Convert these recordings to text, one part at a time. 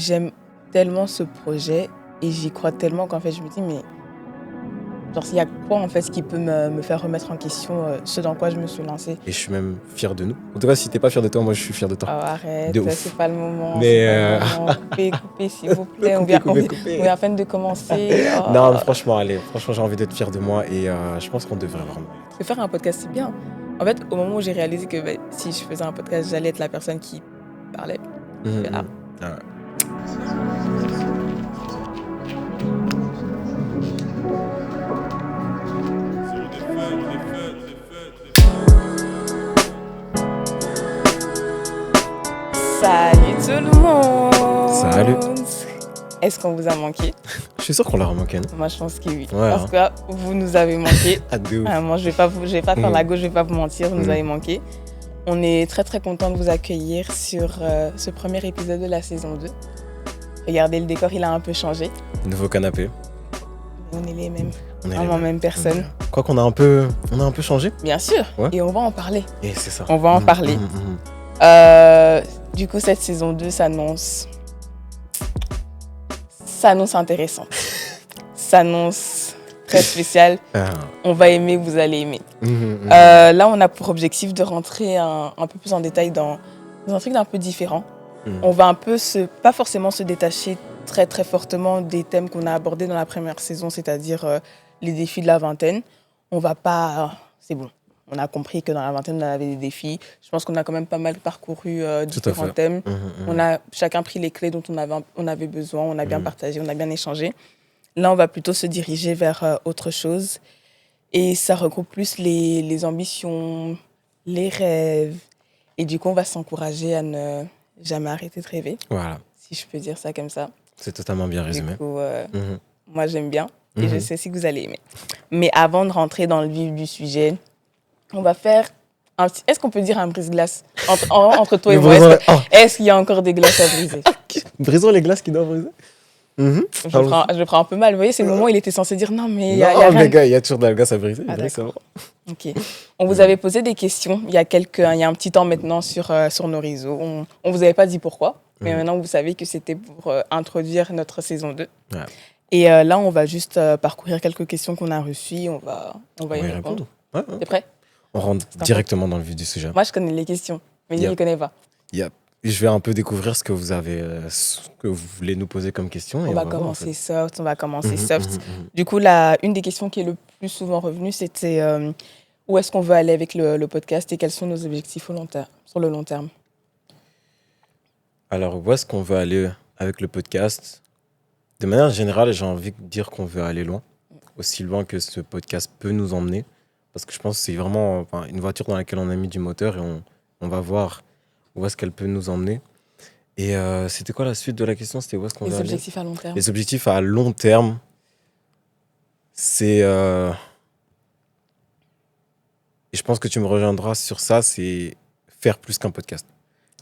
j'aime tellement ce projet et j'y crois tellement qu'en fait, je me dis, mais genre, il y a quoi en fait qui peut me faire remettre en question ce dans quoi je me suis lancée. Et je suis même fier de nous. En tout cas, si t'es pas fier de toi, moi je suis fier de toi. Oh, arrête, De ouf. c'est pas le moment, Mais, c'est pas le moment. Coupez, s'il vous plaît. On vient à peine de commencer. Oh. Non, mais franchement, allez, franchement, j'ai envie d'être fier de moi et je pense qu'on devrait vraiment. Parce que faire un podcast, c'est bien. En fait, au moment où j'ai réalisé que si je faisais un podcast, j'allais être la personne qui parlait. Ah. Ah. Salut tout le monde. Salut. Est-ce qu'on vous a manqué? Je suis sûr qu'on l'a remanqué. Hein. Moi, je pense que oui. Ouais, Parce que vous nous avez manqué. Moi, je vais pas faire la gauche, je vais pas vous mentir, vous nous avez manqué. On est très très content de vous accueillir sur ce premier épisode de la saison 2. Regardez, le décor, il a un peu changé. Nouveau canapé. On est les mêmes. Vraiment même personne. Quoi qu'on a un peu changé. Bien sûr. Ouais. Et on va en parler. Et c'est ça. On va en parler. Du coup, cette saison 2 s'annonce intéressante. S'annonce très spéciale. On va aimer, vous allez aimer. Là, on a pour objectif de rentrer un peu plus en détail dans un truc d'un peu différent. On va un peu pas forcément se détacher très très fortement des thèmes qu'on a abordés dans la première saison, c'est-à-dire les défis de la vingtaine. On va pas... c'est bon. On a compris que dans la vingtaine, on avait des défis. Je pense qu'on a quand même pas mal parcouru différents thèmes. On a chacun pris les clés dont on avait besoin. On a bien partagé, on a bien échangé. Là, on va plutôt se diriger vers autre chose. Et ça regroupe plus les ambitions, les rêves. Et du coup, on va s'encourager à ne jamais arrêter de rêver. Voilà. Si je peux dire ça comme ça. C'est totalement bien résumé. Du coup, moi, j'aime bien. Et je sais aussi que vous allez aimer. Mais avant de rentrer dans le vif du sujet... on va faire un petit... Est-ce qu'on peut dire un brise-glace entre toi et moi? Est-ce qu'il y a encore des glaces à briser? Brisons les glaces qui doivent briser. Je le prends un peu mal. Vous voyez, c'est le moment où il était censé dire non, mais il y a rien. Mais gars, il y a toujours de la glace à briser. Ah, d'accord. Ok. On vous avait posé des questions il y a un petit temps maintenant sur nos réseaux. On vous avait pas dit pourquoi, mais maintenant vous savez que c'était pour introduire notre saison 2. Ouais. Et là, on va juste parcourir quelques questions qu'on a reçues. On va y répondre. Ouais. T'es prêt? On rentre directement dans le vif du sujet. Moi, je connais les questions, mais il ne les connaît pas. Je vais un peu découvrir ce que vous voulez nous poser comme question. On va commencer soft. Du coup, une des questions qui est le plus souvent revenue, c'était où est-ce qu'on veut aller avec le podcast et quels sont nos objectifs sur le long terme. Alors, où est-ce qu'on veut aller avec le podcast? De manière générale, j'ai envie de dire qu'on veut aller loin, aussi loin que ce podcast peut nous emmener. Parce que je pense que c'est vraiment une voiture dans laquelle on a mis du moteur et on va voir où est-ce qu'elle peut nous emmener. Et c'était quoi la suite de la question? C'était où est-ce qu'on va aller? Les objectifs à long terme. Les objectifs à long terme, c'est... Et je pense que tu me rejoindras sur ça, c'est faire plus qu'un podcast.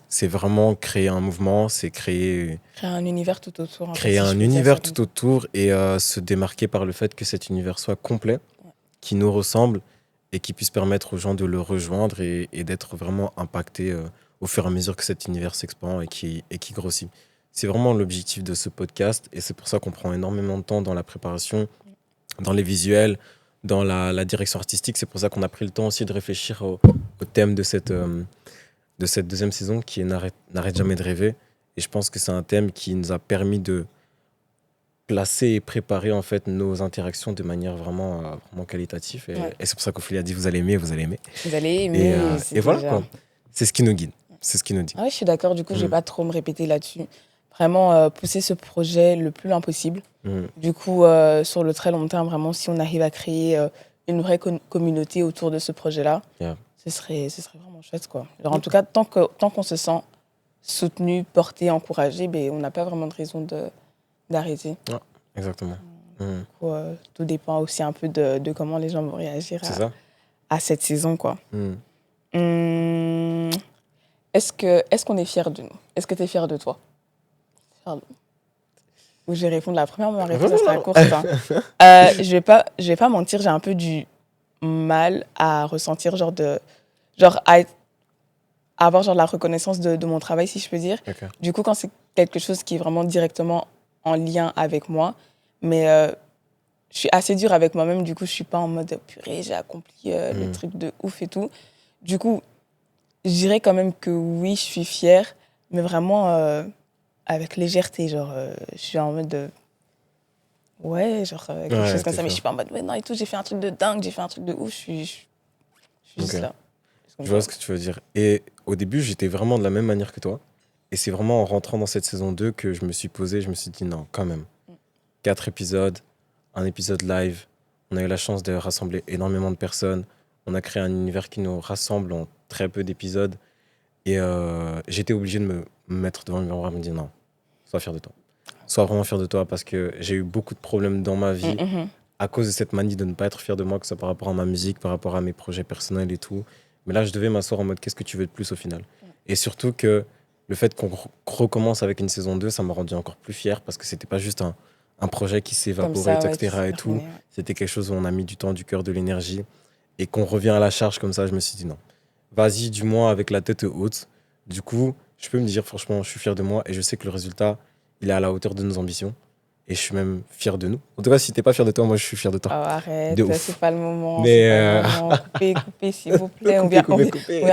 C'est vraiment créer un mouvement, c'est créer un univers tout autour. Créer un univers tout autour et se démarquer par le fait que cet univers soit complet, qui nous ressemble, et qui puisse permettre aux gens de le rejoindre et d'être vraiment impactés au fur et à mesure que cet univers s'expand et qui grossit. C'est vraiment l'objectif de ce podcast et c'est pour ça qu'on prend énormément de temps dans la préparation, dans les visuels, dans la direction artistique. C'est pour ça qu'on a pris le temps aussi de réfléchir au thème de cette deuxième saison qui est N'arrête jamais de rêver. Et je pense que c'est un thème qui nous a permis de placer et préparer en fait nos interactions de manière vraiment qualitative et c'est pour ça qu'Ophélie a dit vous allez aimer. Vous allez aimer et voilà quoi. C'est ce qui nous guide, c'est ce qui nous dit. Je suis d'accord, du coup je vais pas trop me répéter là-dessus. Vraiment pousser ce projet le plus loin possible. Du coup sur le très long terme, vraiment si on arrive à créer une vraie communauté autour de ce projet-là, ce serait vraiment chouette quoi. Alors, en tout cas tant qu'on se sent soutenu, porté, encouragé, on n'a pas vraiment de raison d'arrêter. Exactement. Tout dépend aussi un peu de comment les gens vont réagir à cette saison, quoi. Est-ce qu'on est fiers de nous? Est-ce que tu es fier de toi? Ou je vais répondre la première, ma réponse sera courte. Je vais pas mentir, j'ai un peu du mal à ressentir à avoir la reconnaissance de mon travail, si je peux dire. Du coup, quand quelque chose qui est vraiment directement en lien avec moi. Mais je suis assez dure avec moi-même. Du coup, je suis pas en mode purée, j'ai accompli le truc de ouf et tout. Du coup, je dirais quand même que oui, je suis fière, mais vraiment avec légèreté. Genre, je suis en mode ouais, genre quelque chose comme ça. Mais je suis pas en mode mais non et tout, j'ai fait un truc de dingue, j'ai fait un truc de ouf. Je suis juste là. Je vois ce que tu veux dire. Et au début, j'étais vraiment de la même manière que toi. Et c'est vraiment en rentrant dans cette saison 2 que je me suis posé, je me suis dit non, quand même. 4 épisodes, un épisode live. On a eu la chance de rassembler énormément de personnes. On a créé un univers qui nous rassemble en très peu d'épisodes. Et j'étais obligé de me mettre devant le miroir et me dire non, sois fier de toi. Sois vraiment fier de toi parce que j'ai eu beaucoup de problèmes dans ma vie à cause de cette manie de ne pas être fier de moi, que ce soit par rapport à ma musique, par rapport à mes projets personnels et tout. Mais là, je devais m'asseoir en mode qu'est-ce que tu veux de plus au final. Et surtout que le fait qu'on recommence avec une saison 2, ça m'a rendu encore plus fier parce que c'était pas juste un projet qui s'évaporait, etc. et tout. C'était quelque chose où on a mis du temps, du cœur, de l'énergie. Et qu'on revient à la charge comme ça, je me suis dit non. Vas-y, du moins avec la tête haute. Du coup, je peux me dire franchement, je suis fier de moi et je sais que le résultat, il est à la hauteur de nos ambitions. Et je suis même fier de nous. En tout cas, si t'es pas fier de toi, moi je suis fier de toi. Oh, arrête, c'est pas le moment. Mais coupez, s'il vous plaît. On vient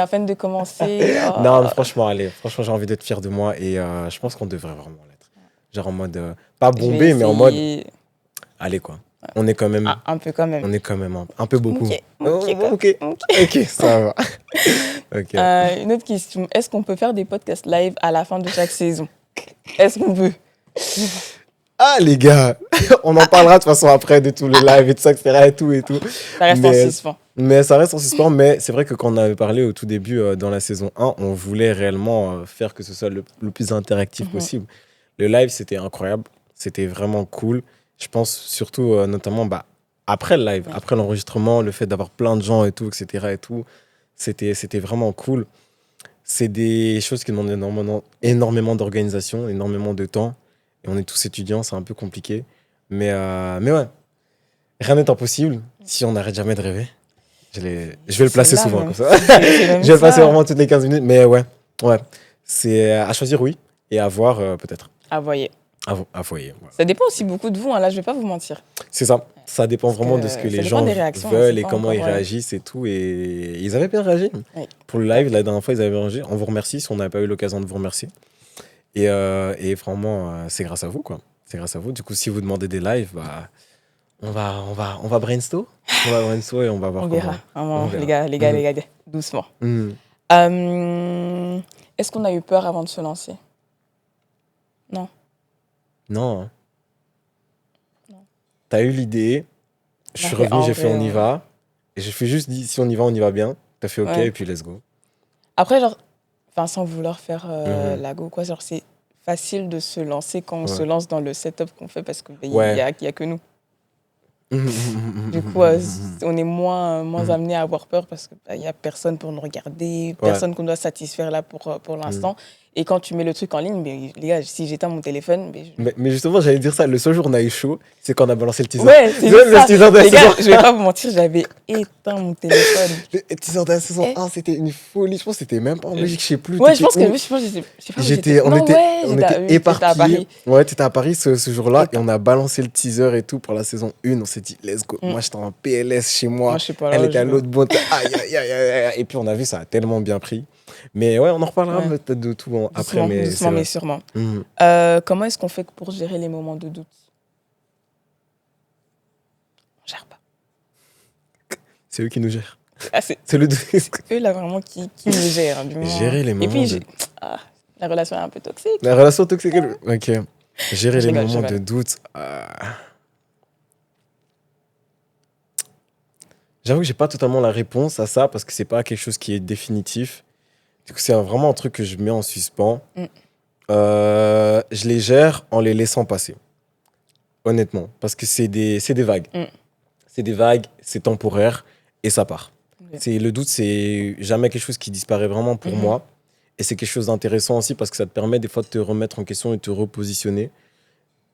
à peine de commencer. Oh. Non, mais franchement, allez. Franchement, j'ai envie d'être fier de moi et je pense qu'on devrait vraiment l'être. Genre en mode, pas bombé, mais en mode, allez quoi. On est quand même. Un peu quand même. On est quand même un peu beaucoup. Ok, ça va. Okay. Une autre question. Est-ce qu'on peut faire des podcasts live à la fin de chaque saison? Est-ce qu'on peut? Ah les gars, on en parlera de toute façon après de tout le live et tout ça, etc. et tout. Ça reste en suspens. Mais ça reste en suspens, mais c'est vrai que quand on avait parlé au tout début dans la saison 1, on voulait réellement faire que ce soit le plus interactif possible. Le live, c'était incroyable, c'était vraiment cool. Je pense surtout, notamment, après le live, après l'enregistrement, le fait d'avoir plein de gens et tout, etc. et tout, c'était vraiment cool. C'est des choses qui demandent énormément d'organisation, énormément de temps. Et on est tous étudiants, c'est un peu compliqué. Mais ouais, rien n'est impossible si on n'arrête jamais de rêver. Je vais le placer souvent comme ça. Je vais le placer vraiment toutes les 15 minutes. Mais ouais. C'est à choisir, oui. Et à voir, peut-être. À voyer. À voyer. Ouais. Ça dépend aussi beaucoup de vous. Là, je ne vais pas vous mentir. C'est ça. Ça dépend vraiment de ce que les gens veulent et comment ils réagissent et tout. Et ils avaient bien réagi. Oui. Pour le live, la dernière fois, ils avaient réagi. On vous remercie si on n'a pas eu l'occasion de vous remercier. Et vraiment, c'est grâce à vous, quoi. C'est grâce à vous. Du coup, si vous demandez des lives, on va brainstorm. On va brainstorm et on va voir on verra. Les gars, doucement. Est-ce qu'on a eu peur avant de se lancer? Non. Non. T'as eu l'idée. Je suis revenu, j'ai fait on y va. Et j'ai fait juste dit si on y va bien. T'as fait ok et puis let's go. Après, genre, sans vouloir faire la go, quoi, genre, c'est facile de se lancer quand on se lance dans le setup qu'on fait parce qu'il n'y a que nous. Du coup, on est moins amené à avoir peur parce qu'il n'y a personne pour nous regarder, personne qu'on doit satisfaire là pour l'instant. Et quand tu mets le truc en ligne, mais, les gars, si j'éteins mon téléphone... Mais justement, j'allais dire ça, le seul jour où on a eu chaud, c'est quand on a balancé le teaser. Ouais, c'est ça. Teaser de la saison. Je vais pas vous mentir, j'avais éteint mon téléphone. Le teaser de la saison 1, c'était une folie. Je pense que c'était même pas en Belgique, je sais plus. Ouais, je pense que j'étais... On était éparpillés. Ouais, t'étais à Paris ce jour-là et on a balancé le teaser et tout pour la saison 1. On s'est dit, let's go. Moi, j'étais en PLS chez moi. Elle était à l'autre bout. Aïe. Et puis on a vu, ça a tellement bien pris. Mais ouais, on en reparlera peut-être de tout après. Doucement, mais sûrement. Comment est-ce qu'on fait pour gérer les moments de doute? On gère pas. C'est eux qui nous gèrent. C'est le doute. C'est eux là vraiment qui nous gèrent. Du moment. Gérer les moments. Et puis, la relation est un peu toxique. La relation toxique. Ok. Gérer les moments de doute. J'avoue que j'ai pas totalement la réponse à ça parce que c'est pas quelque chose qui est définitif. Du coup, c'est vraiment un truc que je mets en suspens. Je les gère en les laissant passer. Honnêtement. Parce que c'est des vagues. C'est des vagues, c'est temporaire et ça part. Le doute, c'est jamais quelque chose qui disparaît vraiment pour moi. Et c'est quelque chose d'intéressant aussi parce que ça te permet des fois de te remettre en question et de te repositionner.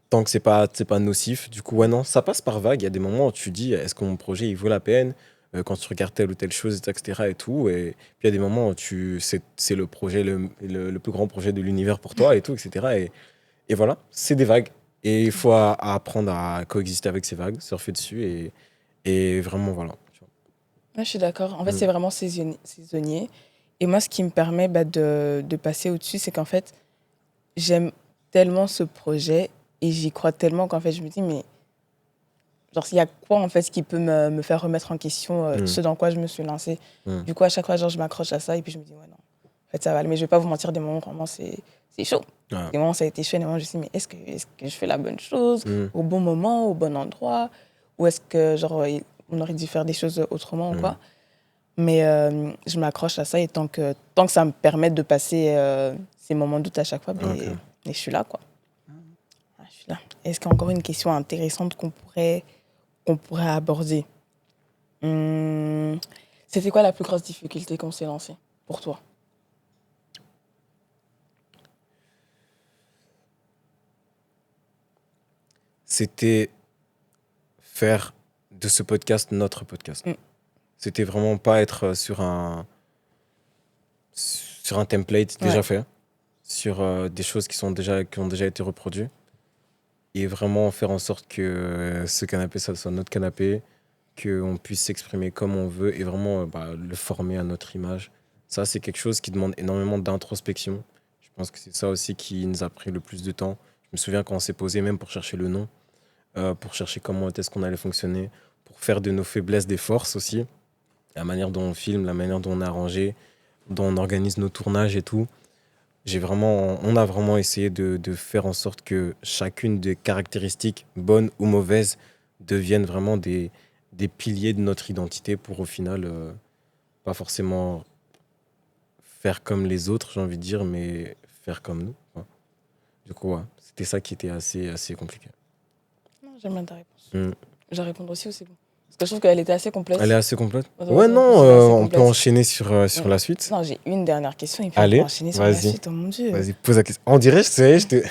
Tant que c'est pas nocif. Du coup, non, ça passe par vagues. Il y a des moments où tu dis, est-ce que mon projet, il vaut la peine? quand tu regardes telle ou telle chose, etc. Et tout. Et puis il y a des moments où c'est le projet, le plus grand projet de l'univers pour toi et tout, etc. Et voilà, c'est des vagues. Et il faut apprendre à coexister avec ces vagues, surfer dessus et vraiment, voilà. Tu vois. Ouais, je suis d'accord. En fait, c'est vraiment saisonnier. Et moi, ce qui me permet de passer au-dessus, c'est qu'en fait, j'aime tellement ce projet et j'y crois tellement qu'en fait, je me dis, mais genre, il y a quoi en fait qui peut me faire remettre en question ce dans quoi je me suis lancée. Du coup, à chaque fois, genre, je m'accroche à ça et puis je me dis, ouais, non, en fait, ça va aller. Mais je vais pas vous mentir, des moments, vraiment, c'est chaud. Ouais. Des moments, ça a été chaud. Des moments, je me suis dit, mais est-ce que je fais la bonne chose au bon moment, au bon endroit? Ou est-ce que, genre, on aurait dû faire des choses autrement ou quoi? Mais je m'accroche à ça et tant que ça me permet de passer ces moments de doute à chaque fois, et je suis là, quoi. Je suis là. Est-ce qu'il y a encore une question intéressante qu'on pourrait aborder? C'était quoi la plus grosse difficulté qu'on s'est lancée pour toi? C'était faire de ce podcast notre podcast. C'était vraiment pas être sur un template déjà fait, sur des choses qui ont déjà été reproduites, et vraiment faire en sorte que ce canapé, ça soit notre canapé, qu'on puisse s'exprimer comme on veut et vraiment le former à notre image. Ça, c'est quelque chose qui demande énormément d'introspection. Je pense que c'est ça aussi qui nous a pris le plus de temps. Je me souviens quand on s'est posé même pour chercher le nom, pour chercher comment est-ce qu'on allait fonctionner, pour faire de nos faiblesses des forces aussi. La manière dont on filme, la manière dont on a arrangé, dont on organise nos tournages et tout. On a vraiment essayé de faire en sorte que chacune des caractéristiques, bonnes ou mauvaises, deviennent vraiment des piliers de notre identité pour au final, pas forcément faire comme les autres, j'ai envie de dire, mais faire comme nous. Hein. Du coup, ouais, c'était ça qui était assez compliqué. Non, j'aime bien ta réponse. Je vais répondre aussi ou c'est bon? Parce que je trouve qu'elle était assez complète. Elle est assez complète? Ouais, non, on peut enchaîner sur la suite. Non, j'ai une dernière question et puis allez, on peut enchaîner sur la suite. Oh mon Dieu. Vas-y, pose la question. On dirait, je te...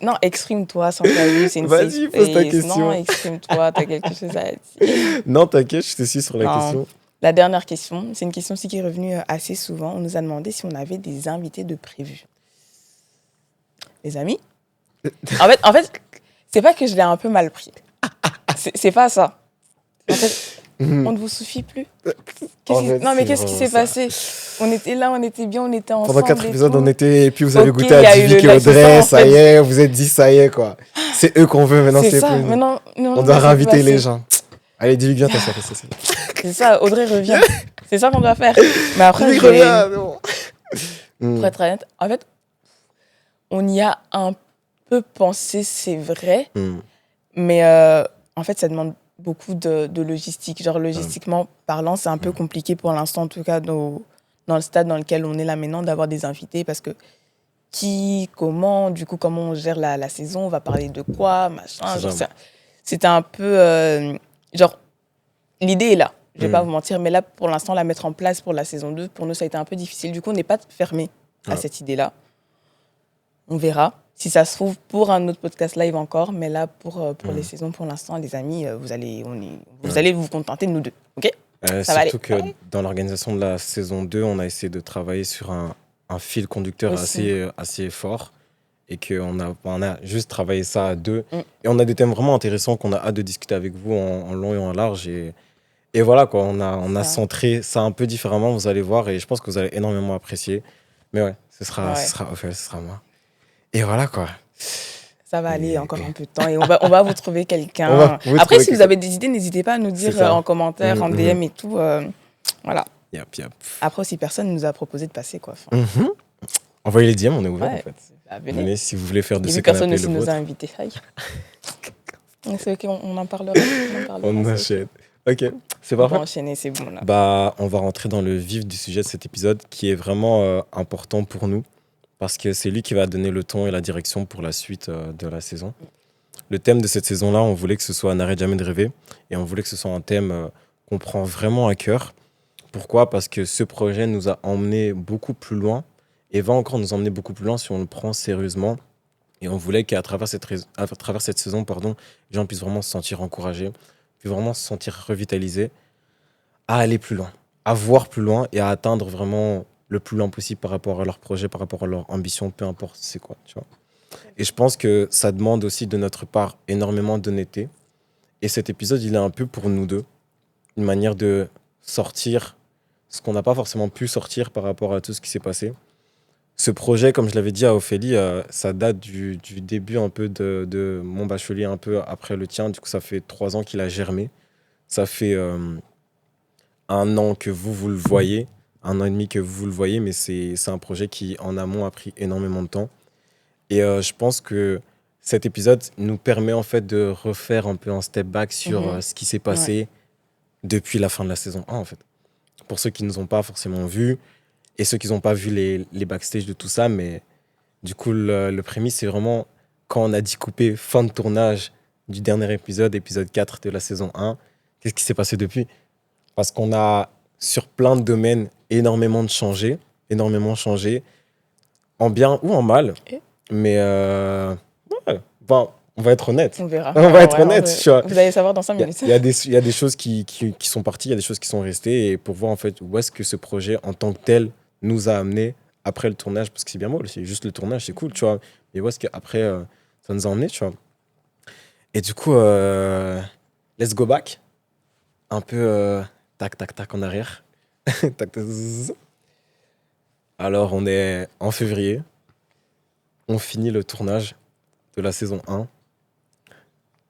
non, exprime-toi sans tabou, c'est une Vas-y, pose ta question. Non, exprime-toi, t'as quelque chose à dire. Non, t'inquiète, je te suis sur la question. La dernière question, c'est une question aussi qui est revenue assez souvent. On nous a demandé si on avait des invités de prévus. Les amis, en fait, c'est pas que je l'ai un peu mal pris. C'est pas ça. En fait, on ne vous suffit plus. Non, mais qu'est-ce qui s'est passé? On était là, on était bien, on était ensemble. Pendant 4 épisodes, on était. Et puis vous avez goûté à Divic et Audrey, ça y est, vous êtes dit, ça y est, quoi. C'est eux qu'on veut, maintenant c'est ça. plus. Maintenant, on doit réinviter les gens. Allez, Divic, viens t'asseoir. C'est ça, Audrey revient. C'est ça qu'on doit faire. Mais après, Divic revient, non. Pour être honnête, en fait, on y a un peu pensé, c'est vrai. Mais en fait, ça demande beaucoup de logistique. Genre, logistiquement parlant, c'est un peu compliqué pour l'instant, en tout cas, dans le stade dans lequel on est là maintenant, d'avoir des invités parce que qui, comment, du coup, comment on gère la saison, on va parler de quoi, machin. C'était un peu... genre, l'idée est là, je vais pas vous mentir, mais là, pour l'instant, la mettre en place pour la saison 2, pour nous, ça a été un peu difficile. Du coup, on n'est pas fermé à cette idée-là. On verra. Si ça se trouve, pour un autre podcast live encore, mais là, pour les saisons, pour l'instant, les amis, vous allez vous contenter de nous deux, ok? Ça va surtout aller. Que dans l'organisation de la saison 2, on a essayé de travailler sur un fil conducteur assez fort et qu'on a juste travaillé ça à deux. Et on a des thèmes vraiment intéressants qu'on a hâte de discuter avec vous en long et en large. Et voilà, quoi, on a centré ça un peu différemment, vous allez voir, et je pense que vous allez énormément apprécier. Mais ouais, ce sera moi. Et voilà, quoi. Ça va aller encore un peu de temps et on va vous trouver quelqu'un. Après, si vous avez des idées, n'hésitez pas à nous dire en commentaire, en DM et tout. Voilà. Yep. Après, si personne ne nous a proposé de passer, quoi. Envoyez les DM, on est ouvert, en fait. Venez, si vous voulez faire de ce canapé le vôtre. Personne aussi nous a invités. C'est ok, on en parlera. On enchaîne. Ok, c'est parfait. On va enchaîner, c'est bon, là. On va rentrer dans le vif du sujet de cet épisode qui est vraiment important pour nous. Parce que c'est lui qui va donner le ton et la direction pour la suite de la saison. Le thème de cette saison-là, on voulait que ce soit « N'arrête jamais de rêver ». Et on voulait que ce soit un thème qu'on prend vraiment à cœur. Pourquoi ? Parce que ce projet nous a emmenés beaucoup plus loin et va encore nous emmener beaucoup plus loin si on le prend sérieusement. Et on voulait qu'à travers cette saison, les gens puissent vraiment se sentir encouragés, puissent vraiment se sentir revitalisés. à aller plus loin, à voir plus loin et à atteindre vraiment le plus loin possible par rapport à leur projet, par rapport à leur ambition, peu importe c'est quoi, tu vois. Et je pense que ça demande aussi de notre part énormément d'honnêteté. Et cet épisode, il est un peu pour nous deux, une manière de sortir ce qu'on n'a pas forcément pu sortir par rapport à tout ce qui s'est passé. Ce projet, comme je l'avais dit à Ophélie, ça date du début un peu de mon bachelier, un peu après le tien. Du coup, ça fait 3 ans qu'il a germé. Ça fait 1 an que vous le voyez, 1 an et demi que vous le voyez, mais c'est un projet qui, en amont, a pris énormément de temps. Et je pense que cet épisode nous permet en fait de refaire un peu un step back sur ce qui s'est passé depuis la fin de la saison 1, en fait. Pour ceux qui ne nous ont pas forcément vus et ceux qui n'ont pas vu les backstage de tout ça, mais du coup, le prémisse, c'est vraiment quand on a dit couper fin de tournage du dernier épisode, épisode 4 de la saison 1, qu'est-ce qui s'est passé depuis? Parce qu'on a, sur plein de domaines, énormément changé, en bien ou en mal. Mais ouais, bon, on va être honnête. On verra. On va être honnête. Tu vois. Vous allez savoir dans 5 minutes. Il y a des choses qui sont parties, il y a des choses qui sont restées. Et pour voir en fait où est-ce que ce projet en tant que tel nous a amené après le tournage, parce que c'est bien beau, c'est juste le tournage, c'est cool, tu vois. Mais où est-ce qu'après ça nous a emmené, tu vois. Et du coup, let's go back. Un peu tac, tac, tac en arrière. Tac, tac, zzz. Alors, on est en février. On finit le tournage de la saison 1.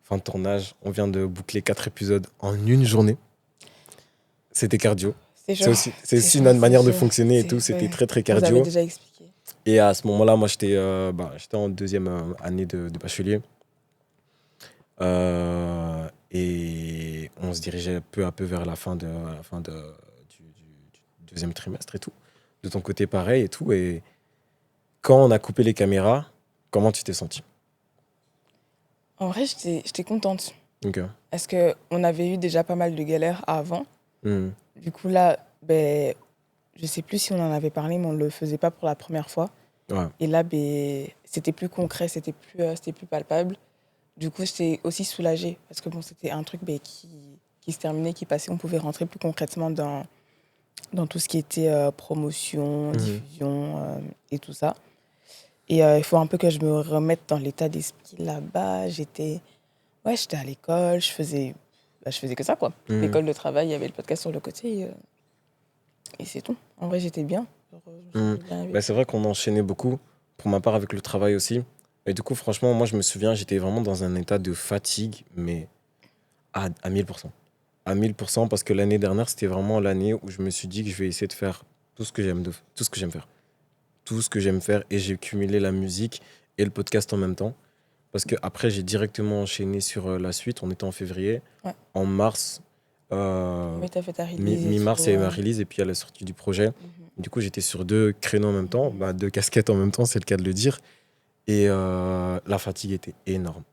Fin de tournage, on vient de boucler 4 épisodes en une journée. C'était cardio. C'est aussi notre manière de fonctionner et tout. C'était très, très cardio. Vous avez déjà expliqué. Et à ce moment-là, moi, j'étais en 2e année de bachelier. Et on se dirigeait peu à peu vers la fin du 2e trimestre et tout. De ton côté, pareil et tout. Et quand on a coupé les caméras, comment tu t'es sentie? En vrai, j'étais contente. Ok. Parce qu'on avait eu déjà pas mal de galères avant. Mm. Du coup, là, ben, je sais plus si on en avait parlé, mais on ne le faisait pas pour la première fois. Ouais. Et là, ben, c'était plus concret, c'était plus palpable. Du coup, j'étais aussi soulagée. Parce que bon, c'était un truc ben, qui se terminait, qui passait. On pouvait rentrer plus concrètement dans tout ce qui était promotion, diffusion et tout ça. Et il faut un peu que je me remette dans l'état d'esprit là-bas. J'étais à l'école, je faisais que ça, quoi. L'école de travail, il y avait le podcast sur le côté. Et c'est tout. En vrai, j'étais bien. Ben, c'est vrai qu'on enchaînait beaucoup, pour ma part avec le travail aussi. Et du coup, franchement, moi, je me souviens, j'étais vraiment dans un état de fatigue, mais à 1000%. À 1000%, parce que l'année dernière, c'était vraiment l'année où je me suis dit que je vais essayer de faire tout ce que j'aime faire. Tout ce que j'aime faire. Et j'ai cumulé la musique et le podcast en même temps. Parce qu'après, j'ai directement enchaîné sur la suite. On était en février. Ouais. En mars, Mais t'as fait ta release. mi-mars, il y a eu ma release et puis il y a la sortie du projet. Du coup, j'étais sur 2 créneaux en même temps, 2 casquettes en même temps, c'est le cas de le dire. Et la fatigue était énorme,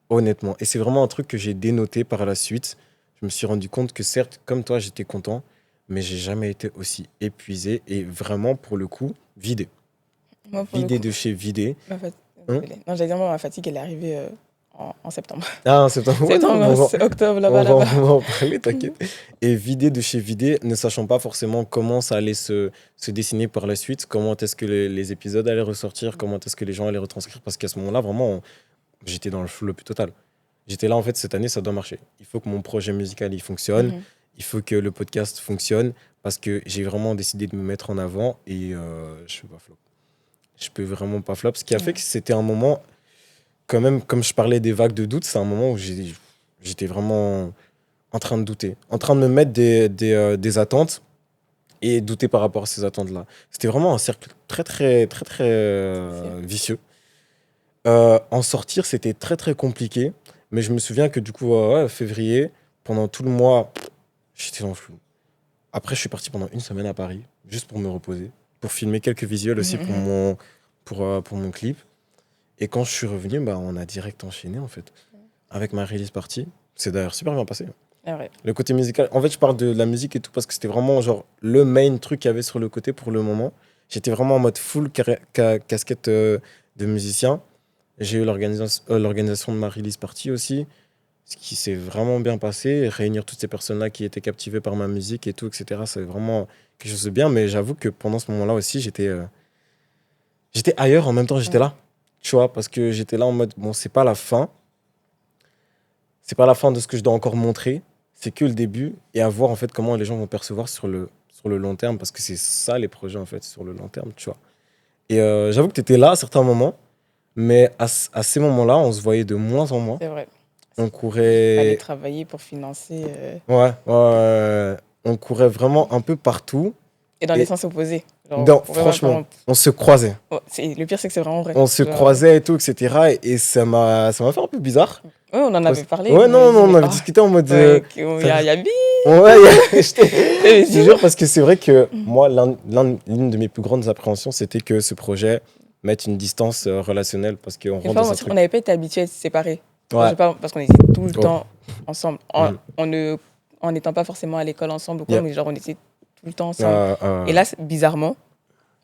honnêtement. Et c'est vraiment un truc que j'ai dénoté par la suite. Je me suis rendu compte que certes, comme toi, j'étais content, mais j'ai jamais été aussi épuisé et vraiment, pour le coup, vidé. Vidé de chez vidé. Non, j'allais dire, moi, ma fatigue, elle est arrivée en septembre. Ah, en septembre. C'est octobre, là-bas. On va en parler, t'inquiète. Et vidé de chez vidé, ne sachant pas forcément comment ça allait se dessiner par la suite, comment est-ce que les épisodes allaient ressortir, comment est-ce que les gens allaient retranscrire, parce qu'à ce moment-là, vraiment, j'étais dans le flou le plus total. J'étais là, en fait, cette année, ça doit marcher. Il faut que mon projet musical, il fonctionne. Il faut que le podcast fonctionne, parce que j'ai vraiment décidé de me mettre en avant et je peux pas flop. Je peux vraiment pas flop. Ce qui a fait que c'était un moment, quand même, comme je parlais des vagues de doute, c'est un moment où j'étais vraiment en train de douter, en train de me mettre des attentes et douter par rapport à ces attentes-là. C'était vraiment un cercle très, très, très, très vicieux. En sortir, c'était très, très compliqué. Mais je me souviens que du coup, février, pendant tout le mois, j'étais dans le flou. Après, je suis parti pendant 1 semaine à Paris, juste pour me reposer, pour filmer quelques visuels aussi pour mon clip. Et quand je suis revenu, on a direct enchaîné, en fait, avec ma release party. C'est d'ailleurs super bien passé. Ah ouais. Le côté musical, en fait, je parle de la musique et tout parce que c'était vraiment genre le main truc qu'il y avait sur le côté pour le moment. J'étais vraiment en mode full casquette de musicien. J'ai eu l'organisation de ma release party aussi. ce qui s'est vraiment bien passé. Réunir toutes ces personnes-là qui étaient captivées par ma musique et tout, etc. C'est vraiment quelque chose de bien. Mais j'avoue que pendant ce moment-là aussi, j'étais ailleurs. En même temps, j'étais là. Tu vois, parce que j'étais là en mode, bon, c'est pas la fin. C'est pas la fin de ce que je dois encore montrer. C'est que le début. Et à voir, en fait, comment les gens vont percevoir sur le long terme. Parce que c'est ça, les projets, en fait, sur le long terme, tu vois. Et j'avoue que tu étais là à certains moments. Mais à ces moments-là, on se voyait de moins en moins. C'est vrai. On Il fallait courait. travailler pour financer. Ouais. On courait vraiment un peu partout. Et dans Et les sens opposés. Genre, non, on pourrait franchement, même on se croisait. pas- Oh, le pire, c'est que c'est vraiment vrai. On se Genre, croisait et tout, etc. Et ça m'a fait un peu bizarre. ouais, on en avait parlé. Ouais, Vous m'avez non, dit, on mais avait discuté en mode. ouais, il y a bi. Ouais, Mais je te jure, parce que c'est vrai que moi, l'une de mes plus grandes appréhensions, c'était que ce projet mette une distance relationnelle. Parce qu'on Une rentre fois, dans un truc. on n'avait pas été habitués à se séparer. Enfin, je Ouais. sais pas, parce qu'on était tout le Oh. temps ensemble. Mhm. En n'étant pas forcément à l'école ensemble ou quoi, Yeah. mais genre, on était tout le temps ensemble. Et là, bizarrement,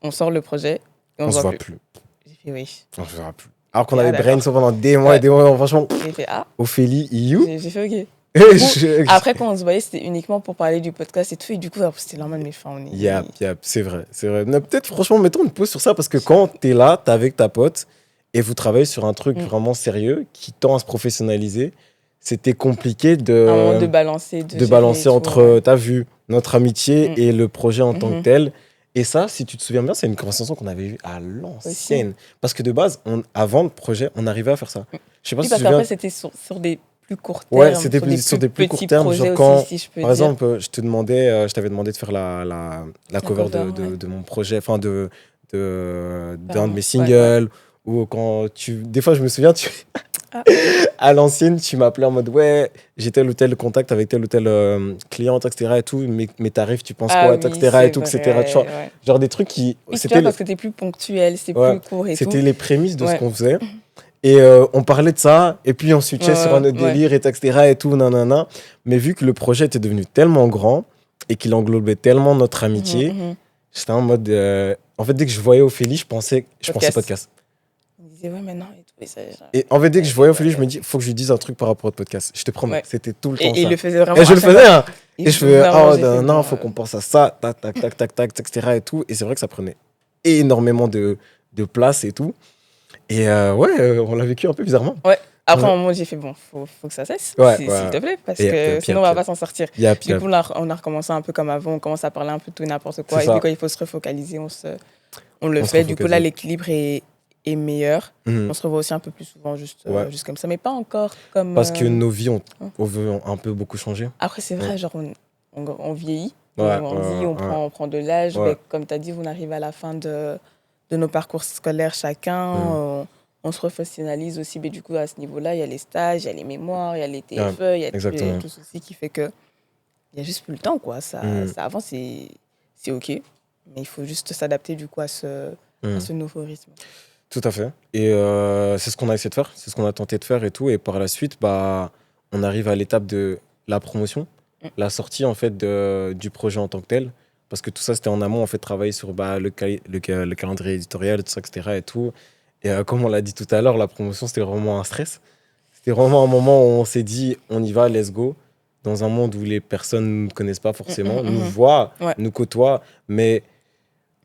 on sort le projet et on se voit plus. J'ai fait oui. On se verra plus. Alors qu'on Ah, avait d'accord. brainstorm pendant des mois et Ouais. des mois. Franchement, J'ai fait ah. Ophélie, you. J'ai fait ok. Je- Après, quand on se voyait, c'était uniquement pour parler du podcast et tout. Et du coup, après, c'était normal, mais enfin, on est. Yep, c'est vrai, c'est vrai. Mais peut-être, franchement, mettons une pause sur ça parce que quand t'es là, t'es avec ta pote et vous travaillez sur un truc vraiment sérieux qui tend à se professionnaliser, c'était compliqué Un moment de balancer gérer et entre, tout, ouais. t'as vu, notre amitié et le projet en tant que Mhm. tel. Et ça, si tu te souviens bien, c'est une conversation qu'on avait eue à l'ancienne. Parce que de base, avant le projet, on arrivait à faire ça. Je sais pas Oui, si parce tu te souviens. qu'après, c'était sur des plus courts termes. Ouais, c'était sur des plus courts petits termes. projets Genre aussi, quand, si je peux par dire. exemple, je t'avais demandé de faire la cover cover, ouais. de mon projet, enfin d'un de mes Ouais, singles. Ou quand des fois, je me souviens, Ah. à l'ancienne, tu m'appelais en mode ouais, j'ai tel ou tel contact avec tel ou tel client, etc. Et tout, mes tarifs, tu penses quoi, Oui, etc. Et tout, etc. Tu vois, ouais. genre des trucs qui. Oui, tu vois, parce que t'es plus ponctuel, c'est Ouais, plus court et tout. c'était les prémices de ce Ouais. qu'on faisait. Et on parlait de ça, et puis on switchait sur un autre délire, etc. Et tout, nanana. Mais vu que le projet était devenu tellement grand et qu'il englobait tellement notre amitié, j'étais en mode. En fait, dès que je voyais Ophélie, je pensais podcast. On disait, ouais, mais non, et tout. Et en fait, dès que je voyais Ophélie, je me dis, faut que je lui dise un truc par rapport au podcast. Je te promets, Ouais. c'était tout le temps Et ça. il le faisait vraiment. Et je le faisais, hein. Et je fais, vraiment, oh j'ai fait, non, bon, faut qu'on pense à ça, tac, tac, tac, tac, tac, etc. Et tout. Et c'est vrai que ça prenait énormément de place et tout. Et ouais, on l'a vécu un peu bizarrement. Ouais. Après, Ouais. un moment, j'ai fait, bon, faut que ça cesse, Ouais, s'il ouais. te plaît, parce Yep, que yep, sinon, yep, on va yep. pas s'en sortir. Yep, Du yep. coup, on a recommencé un peu comme avant, on commence à parler un peu de tout et n'importe quoi. C'est Et ça. puis, quand il faut se refocaliser, on le On se fait. Du coup, là, refocalise. l'équilibre est meilleur. Mhm. On se revoit aussi un peu plus souvent, juste comme ça, mais pas encore comme. Parce que nos vies ont un peu beaucoup changé. Après, c'est vrai, genre, on vieillit, Ouais, on grandit, on prend de l'âge. Ouais. Mais comme tu as dit, on arrive à la fin de nos parcours scolaires chacun. On se professionnalise aussi, mais du coup, à ce niveau-là, il y a les stages, il y a les mémoires, il y a les TFE, il y a tout ceci qui fait que il n'y a juste plus le temps, quoi. Ça avance, c'est OK, mais il faut juste s'adapter, du coup, à ce nouveau rythme. Tout à fait. Et c'est ce qu'on a essayé de faire, c'est ce qu'on a tenté de faire et tout. Et par la suite, on arrive à l'étape de la promotion, la sortie, en fait, du projet en tant que tel. Parce que tout ça, c'était en amont, en fait, travailler sur le calendrier éditorial, tout ça, etc. Et tout. Et comme on l'a dit tout à l'heure, la promotion, c'était vraiment un stress. C'était vraiment un moment où on s'est dit, on y va, let's go. Dans un monde où les personnes ne nous connaissent pas forcément, nous voient, nous côtoient. Mais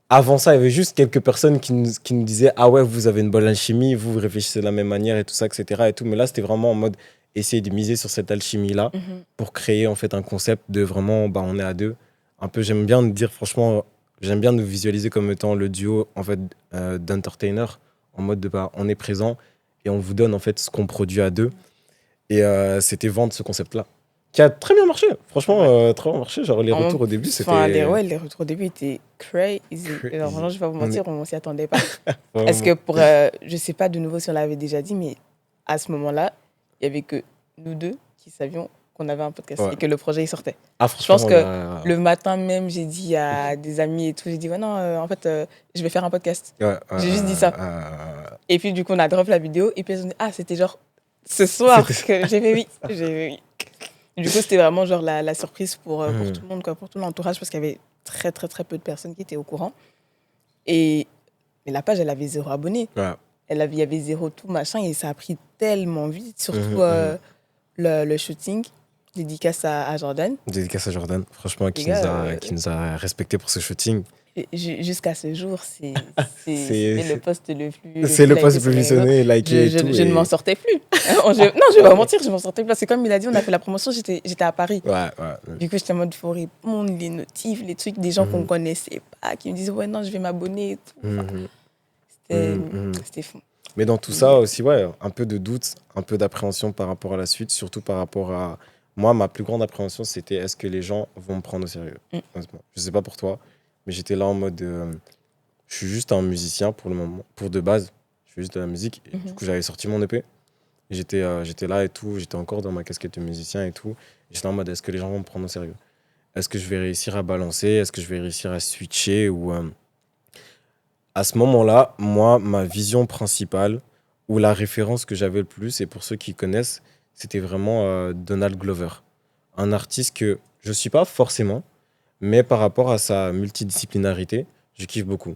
avant ça, il y avait juste quelques personnes qui nous disaient, ah ouais, vous avez une bonne alchimie, vous réfléchissez de la même manière et tout ça, etc. Et tout. Mais là, c'était vraiment en mode essayer de miser sur cette alchimie-là pour créer en fait un concept de vraiment, on est à deux. Un peu, j'aime bien dire, franchement, j'aime bien nous visualiser comme étant le duo en fait d'entertainer, en mode de on est présent et on vous donne en fait ce qu'on produit à deux. Et c'était vendre ce concept-là, qui a très bien marché. Franchement, très bien marché. Genre les retours au début, c'était... Les retours au début étaient crazy. Alors, vraiment, je vais pas vous mentir, on s'y attendait pas. Parce que je sais pas de nouveau si on l'avait déjà dit, mais à ce moment-là, il y avait que nous deux qui savions qu'on avait un podcast et que le projet il sortait. Je pense que le matin même, j'ai dit à des amis et tout, j'ai dit, ouais, non, en fait, je vais faire un podcast. J'ai juste dit ça. Et puis, du coup, on a drop la vidéo et puis, on dit, c'était genre ce soir que j'ai fait oui. Du coup, c'était vraiment genre la surprise pour tout le monde, quoi, pour tout l'entourage, parce qu'il y avait très, très, très peu de personnes qui étaient au courant. Et la page, elle avait 0 abonnés. Ouais. Il y avait 0 tout, machin, et ça a pris tellement vite, surtout le shooting, dédicace à Jordan. Dédicace à Jordan, franchement, qui nous a respecté pour ce shooting. Jusqu'à ce jour, c'était C'est le post le plus. c'est le post le plus visionné, liké et tout. Je ne m'en sortais plus. Non, je vais pas mentir, je m'en sortais plus. Parce que comme il a dit, on a fait la promotion, j'étais à Paris. Ouais. Du coup, j'étais en mode, il faut répondre, les notifs, les trucs, des gens qu'on connaissait pas, qui me disaient, ouais, non, je vais m'abonner et tout. C'était fou. Mais dans tout ça aussi, ouais, un peu de doute, un peu d'appréhension par rapport à la suite, surtout par rapport à... Moi, ma plus grande appréhension, c'était est-ce que les gens vont me prendre au sérieux, honnêtement. Je sais pas pour toi, mais j'étais là en mode... je suis juste un musicien pour le moment, pour de base. Je fais juste de la musique. Et du coup, j'avais sorti mon EP. Et j'étais là et tout. J'étais encore dans ma casquette de musicien et tout. Et j'étais en mode, est-ce que les gens vont me prendre au sérieux? Est-ce que je vais réussir à balancer? Est-ce que je vais réussir à switcher ou, À ce moment-là, moi, ma vision principale ou la référence que j'avais le plus, et pour ceux qui connaissent, c'était vraiment Donald Glover. Un artiste que je ne suis pas forcément, mais par rapport à sa multidisciplinarité, je kiffe beaucoup.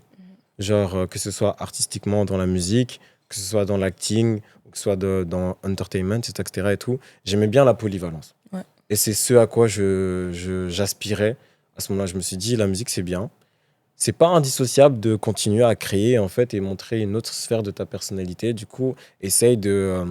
Genre, que ce soit artistiquement dans la musique, que ce soit dans l'acting, que ce soit dans entertainment, etc. et tout. J'aimais bien la polyvalence. Ouais. Et c'est ce à quoi j'aspirais. À ce moment-là, je me suis dit, la musique, c'est bien. C'est pas indissociable de continuer à créer, en fait, et montrer une autre sphère de ta personnalité. Du coup, essaye de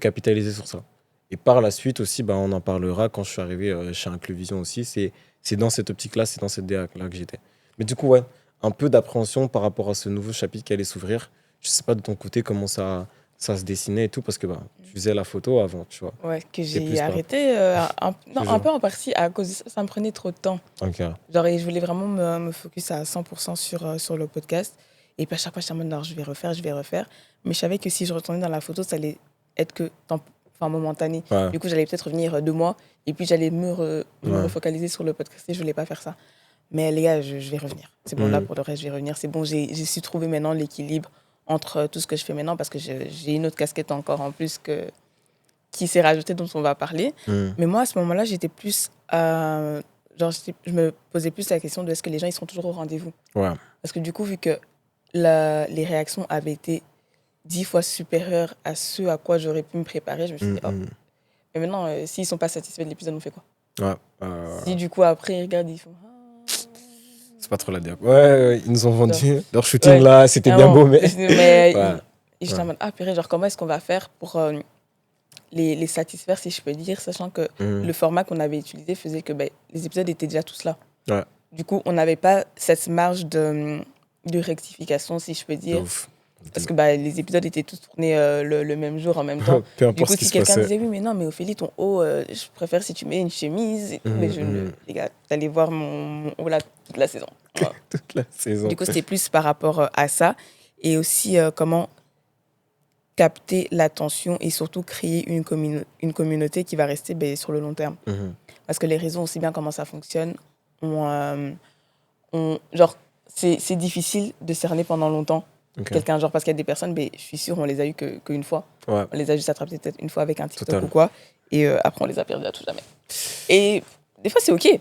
capitaliser sur ça. Et par la suite aussi, bah, on en parlera quand je suis arrivé chez Incluvision aussi. C'est dans cette optique-là, c'est dans cette DA-là que j'étais. Mais du coup, ouais, un peu d'appréhension par rapport à ce nouveau chapitre qui allait s'ouvrir. Je sais pas de ton côté comment ça se dessinait et tout, parce que bah, tu faisais la photo avant, tu vois. Ouais, que j'ai arrêté un peu en partie à cause de ça. Ça me prenait trop de temps. Ok. Genre, et je voulais vraiment me focus à 100% sur le podcast. Et puis à chaque fois, j'étais en mode, non, je vais refaire. Mais je savais que si je retournais dans la photo, ça allait être que momentané. Ouais. Du coup, j'allais peut-être revenir 2 mois. Et puis, j'allais me refocaliser sur le podcast. Et je voulais pas faire ça. Mais les gars, je vais revenir. C'est bon, là, pour le reste, je vais revenir. C'est bon, j'ai su trouver maintenant l'équilibre entre tout ce que je fais maintenant, parce que j'ai une autre casquette encore en plus qui s'est rajoutée, dont on va parler. Mais moi, à ce moment-là, j'étais plus... je me posais plus la question de est-ce que les gens ils sont toujours au rendez-vous. Ouais. Parce que du coup, vu que les réactions avaient été 10 fois supérieures à ce à quoi j'aurais pu me préparer, je me suis dit, oh. Mais maintenant, s'ils sont pas satisfaits de l'épisode, on fait quoi? Ouais. Si du coup, après, ils regardent, ils font... C'est pas trop la diable. Ouais, ils nous ont vendu leur shooting là, c'était bien beau, mais... J'étais en mode, purée, genre, comment est-ce qu'on va faire pour les satisfaire, si je peux dire, sachant que le format qu'on avait utilisé faisait que les épisodes étaient déjà tous là. Ouais. Du coup, on n'avait pas cette marge de rectification, si je peux dire. Ouf. Parce que les épisodes étaient tous tournés le même jour, en même temps. Peu importe du coup, si quelqu'un disait, oui, mais non, mais Ophélie, ton haut, je préfère si tu mets une chemise. Mais les gars, t'allez voir mon haut là toute la saison. Ouais. Toute la saison. Du coup, c'était plus par rapport à ça. Et aussi, comment capter l'attention et surtout créer une communauté qui va rester sur le long terme. Parce que les réseaux, on sait bien comment ça fonctionne. Genre, c'est difficile de cerner pendant longtemps quelqu'un, genre, parce qu'il y a des personnes, je suis sûre, on les a eu qu'une fois. Ouais. On les a juste attrapés peut-être une fois avec un TikTok ou quoi. Et après, on les a perdus à tout jamais. Et des fois, c'est OK. Et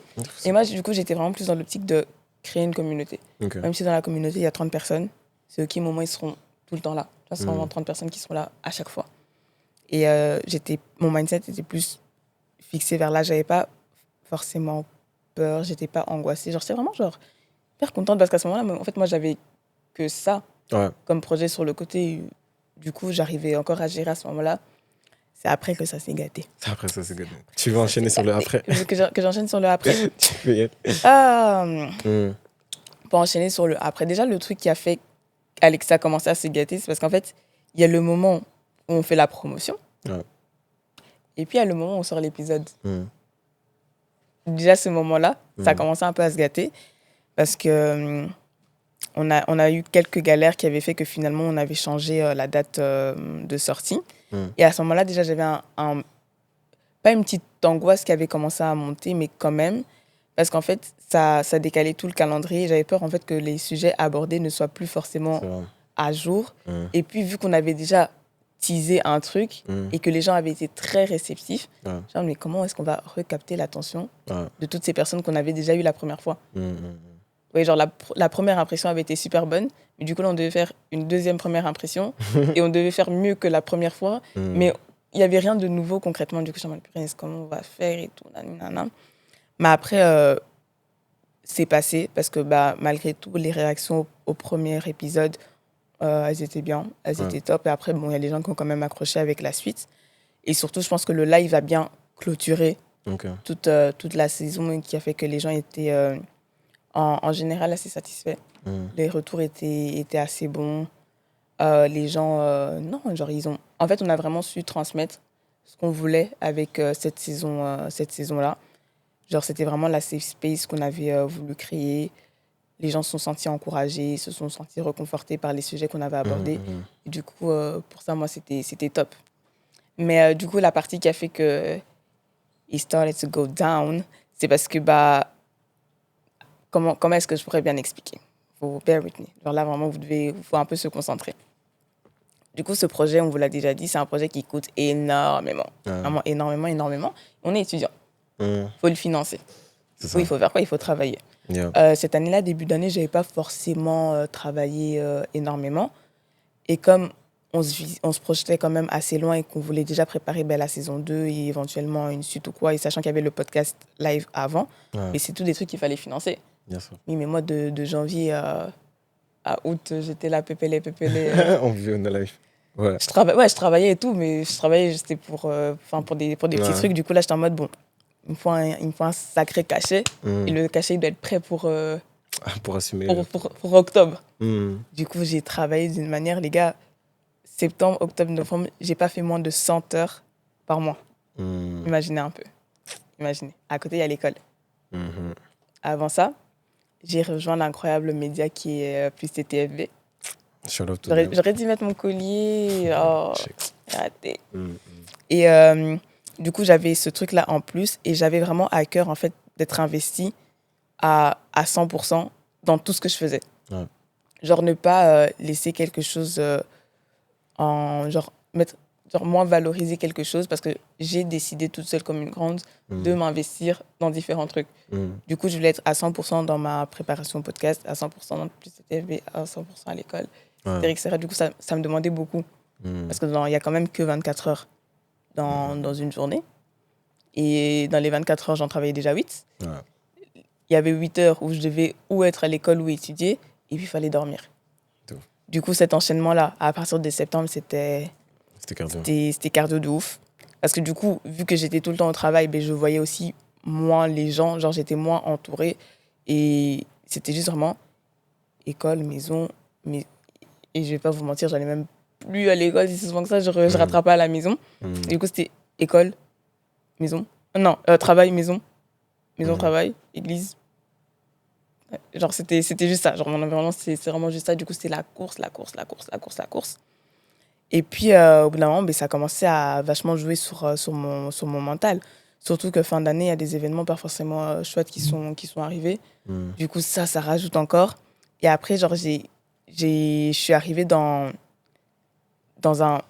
moi, du coup, j'étais vraiment plus dans l'optique de créer une communauté. Même si dans la communauté, il y a 30 personnes, c'est OK, au moment, ils seront tout le temps là. C'est vraiment 30 personnes qui sont là à chaque fois. Et mon mindset était plus fixé vers là. J'avais pas forcément peur, j'étais pas angoissée. Genre, j'étais vraiment hyper contente parce qu'à ce moment-là, en fait, moi, j'avais que ça comme projet sur le côté. Du coup, j'arrivais encore à gérer à ce moment-là. C'est après que ça s'est gâté. C'est après ça s'est gâté. Tu veux enchaîner sur le après? Que j'enchaîne sur le après. Tu peux y aller. Pour enchaîner sur le après. Déjà, le truc qui a fait qu'Alexa a commencé à se gâter, c'est parce qu'en fait, il y a le moment où on fait la promotion. Ouais. Et puis, il y a le moment où on sort l'épisode. Déjà, ce moment-là, ça a commencé un peu à se gâter. Parce que on a eu quelques galères qui avaient fait que finalement, on avait changé la date de sortie. Et à ce moment-là, déjà, j'avais pas une petite angoisse qui avait commencé à monter, mais quand même, parce qu'en fait, ça décalait tout le calendrier. J'avais peur en fait que les sujets abordés ne soient plus forcément à jour. Et puis, vu qu'on avait déjà teasé un truc et que les gens avaient été très réceptifs, genre, mais comment est-ce qu'on va recapter l'attention de toutes ces personnes qu'on avait déjà eues la première fois? Oui, genre la première impression avait été super bonne, mais du coup, là, on devait faire une deuxième première impression et on devait faire mieux que la première fois. Mais il y avait rien de nouveau concrètement. Du coup, je me suis dit, comment on va faire et tout, nanana. Mais après, c'est passé parce que malgré tout, les réactions au premier épisode, elles étaient bien, elles étaient top. Et après, bon, il y a des gens qui ont quand même accroché avec la suite. Et surtout, je pense que le live a bien clôturé toute la saison, qui a fait que les gens étaient en général assez satisfaits. Les retours étaient assez bons. Les gens, non, genre ils ont... En fait, on a vraiment su transmettre ce qu'on voulait avec cette saison-là. Genre, c'était vraiment la safe space qu'on avait voulu créer. Les gens se sont sentis encouragés, se sont sentis réconfortés par les sujets qu'on avait abordés. Et du coup, pour ça, moi, c'était top. Mais du coup, la partie qui a fait que it started to go down, c'est parce que, comment est-ce que je pourrais bien expliquer? Faut bear with me. Genre là, vraiment, faut un peu se concentrer. Du coup, ce projet, on vous l'a déjà dit, c'est un projet qui coûte énormément. Vraiment énormément. On est étudiant. Faut le financer. Oui, il faut faire quoi? Il faut travailler. Cette année-là, début d'année, je n'avais pas forcément travaillé énormément. Et comme on se projetait quand même assez loin et qu'on voulait déjà préparer la saison 2 et éventuellement une suite ou quoi, et sachant qu'il y avait le podcast live avant, mais c'est tout des trucs qu'il fallait financer. Bien sûr. Oui, mais moi, de janvier à août, j'étais là, pépélé. On vit on a life. Ouais. Je travaillais et tout, mais je travaillais juste pour des petits trucs. Du coup, là, j'étais en mode, bon, il me faut un sacré cachet. Et le cachet, il doit être prêt pour assumer. Pour octobre. Du coup, j'ai travaillé d'une manière, les gars, septembre, octobre, novembre, j'ai pas fait moins de 100 heures par mois. Imaginez un peu. À côté, il y a l'école. Avant ça, j'ai rejoint l'incroyable média qui est plus TTFB. J'aurais dû mettre mon collier. Oh, j'ai raté. Et du coup, j'avais ce truc-là en plus et j'avais vraiment à cœur, en fait, d'être investie à 100% dans tout ce que je faisais. Genre, ne pas laisser quelque chose moins valoriser quelque chose parce que j'ai décidé toute seule comme une grande de m'investir dans différents trucs. Du coup, je voulais être à 100% dans ma préparation podcast, à 100% dans plus de TV, à 100% à l'école, etc. Du coup, ça me demandait beaucoup. Parce qu'il n'y a quand même que 24 heures dans une journée. Et dans les 24 heures, j'en travaillais déjà 8. Il y avait 8 heures où je devais ou être à l'école ou étudier, et puis il fallait dormir. Du coup, cet enchaînement-là, à partir de septembre, c'était cardio de ouf. Parce que du coup, vu que j'étais tout le temps au travail, je voyais aussi moins les gens. Genre, j'étais moins entourée. Et c'était juste vraiment école, maison. Et je vais pas vous mentir, j'allais même plus à l'école si souvent que ça. Je rattrapais à la maison. Du coup, c'était école, maison. Non, travail, maison. Maison, travail, église. Genre, c'était juste ça. Genre, mon environnement, c'est vraiment juste ça. Du coup, c'était la course. Et puis, au bout d'un moment, ça a commencé à vachement jouer sur mon mental. Surtout que fin d'année, il y a des événements pas forcément chouettes qui sont arrivés. Du coup, ça rajoute encore. Et après, genre, je suis arrivée dans un...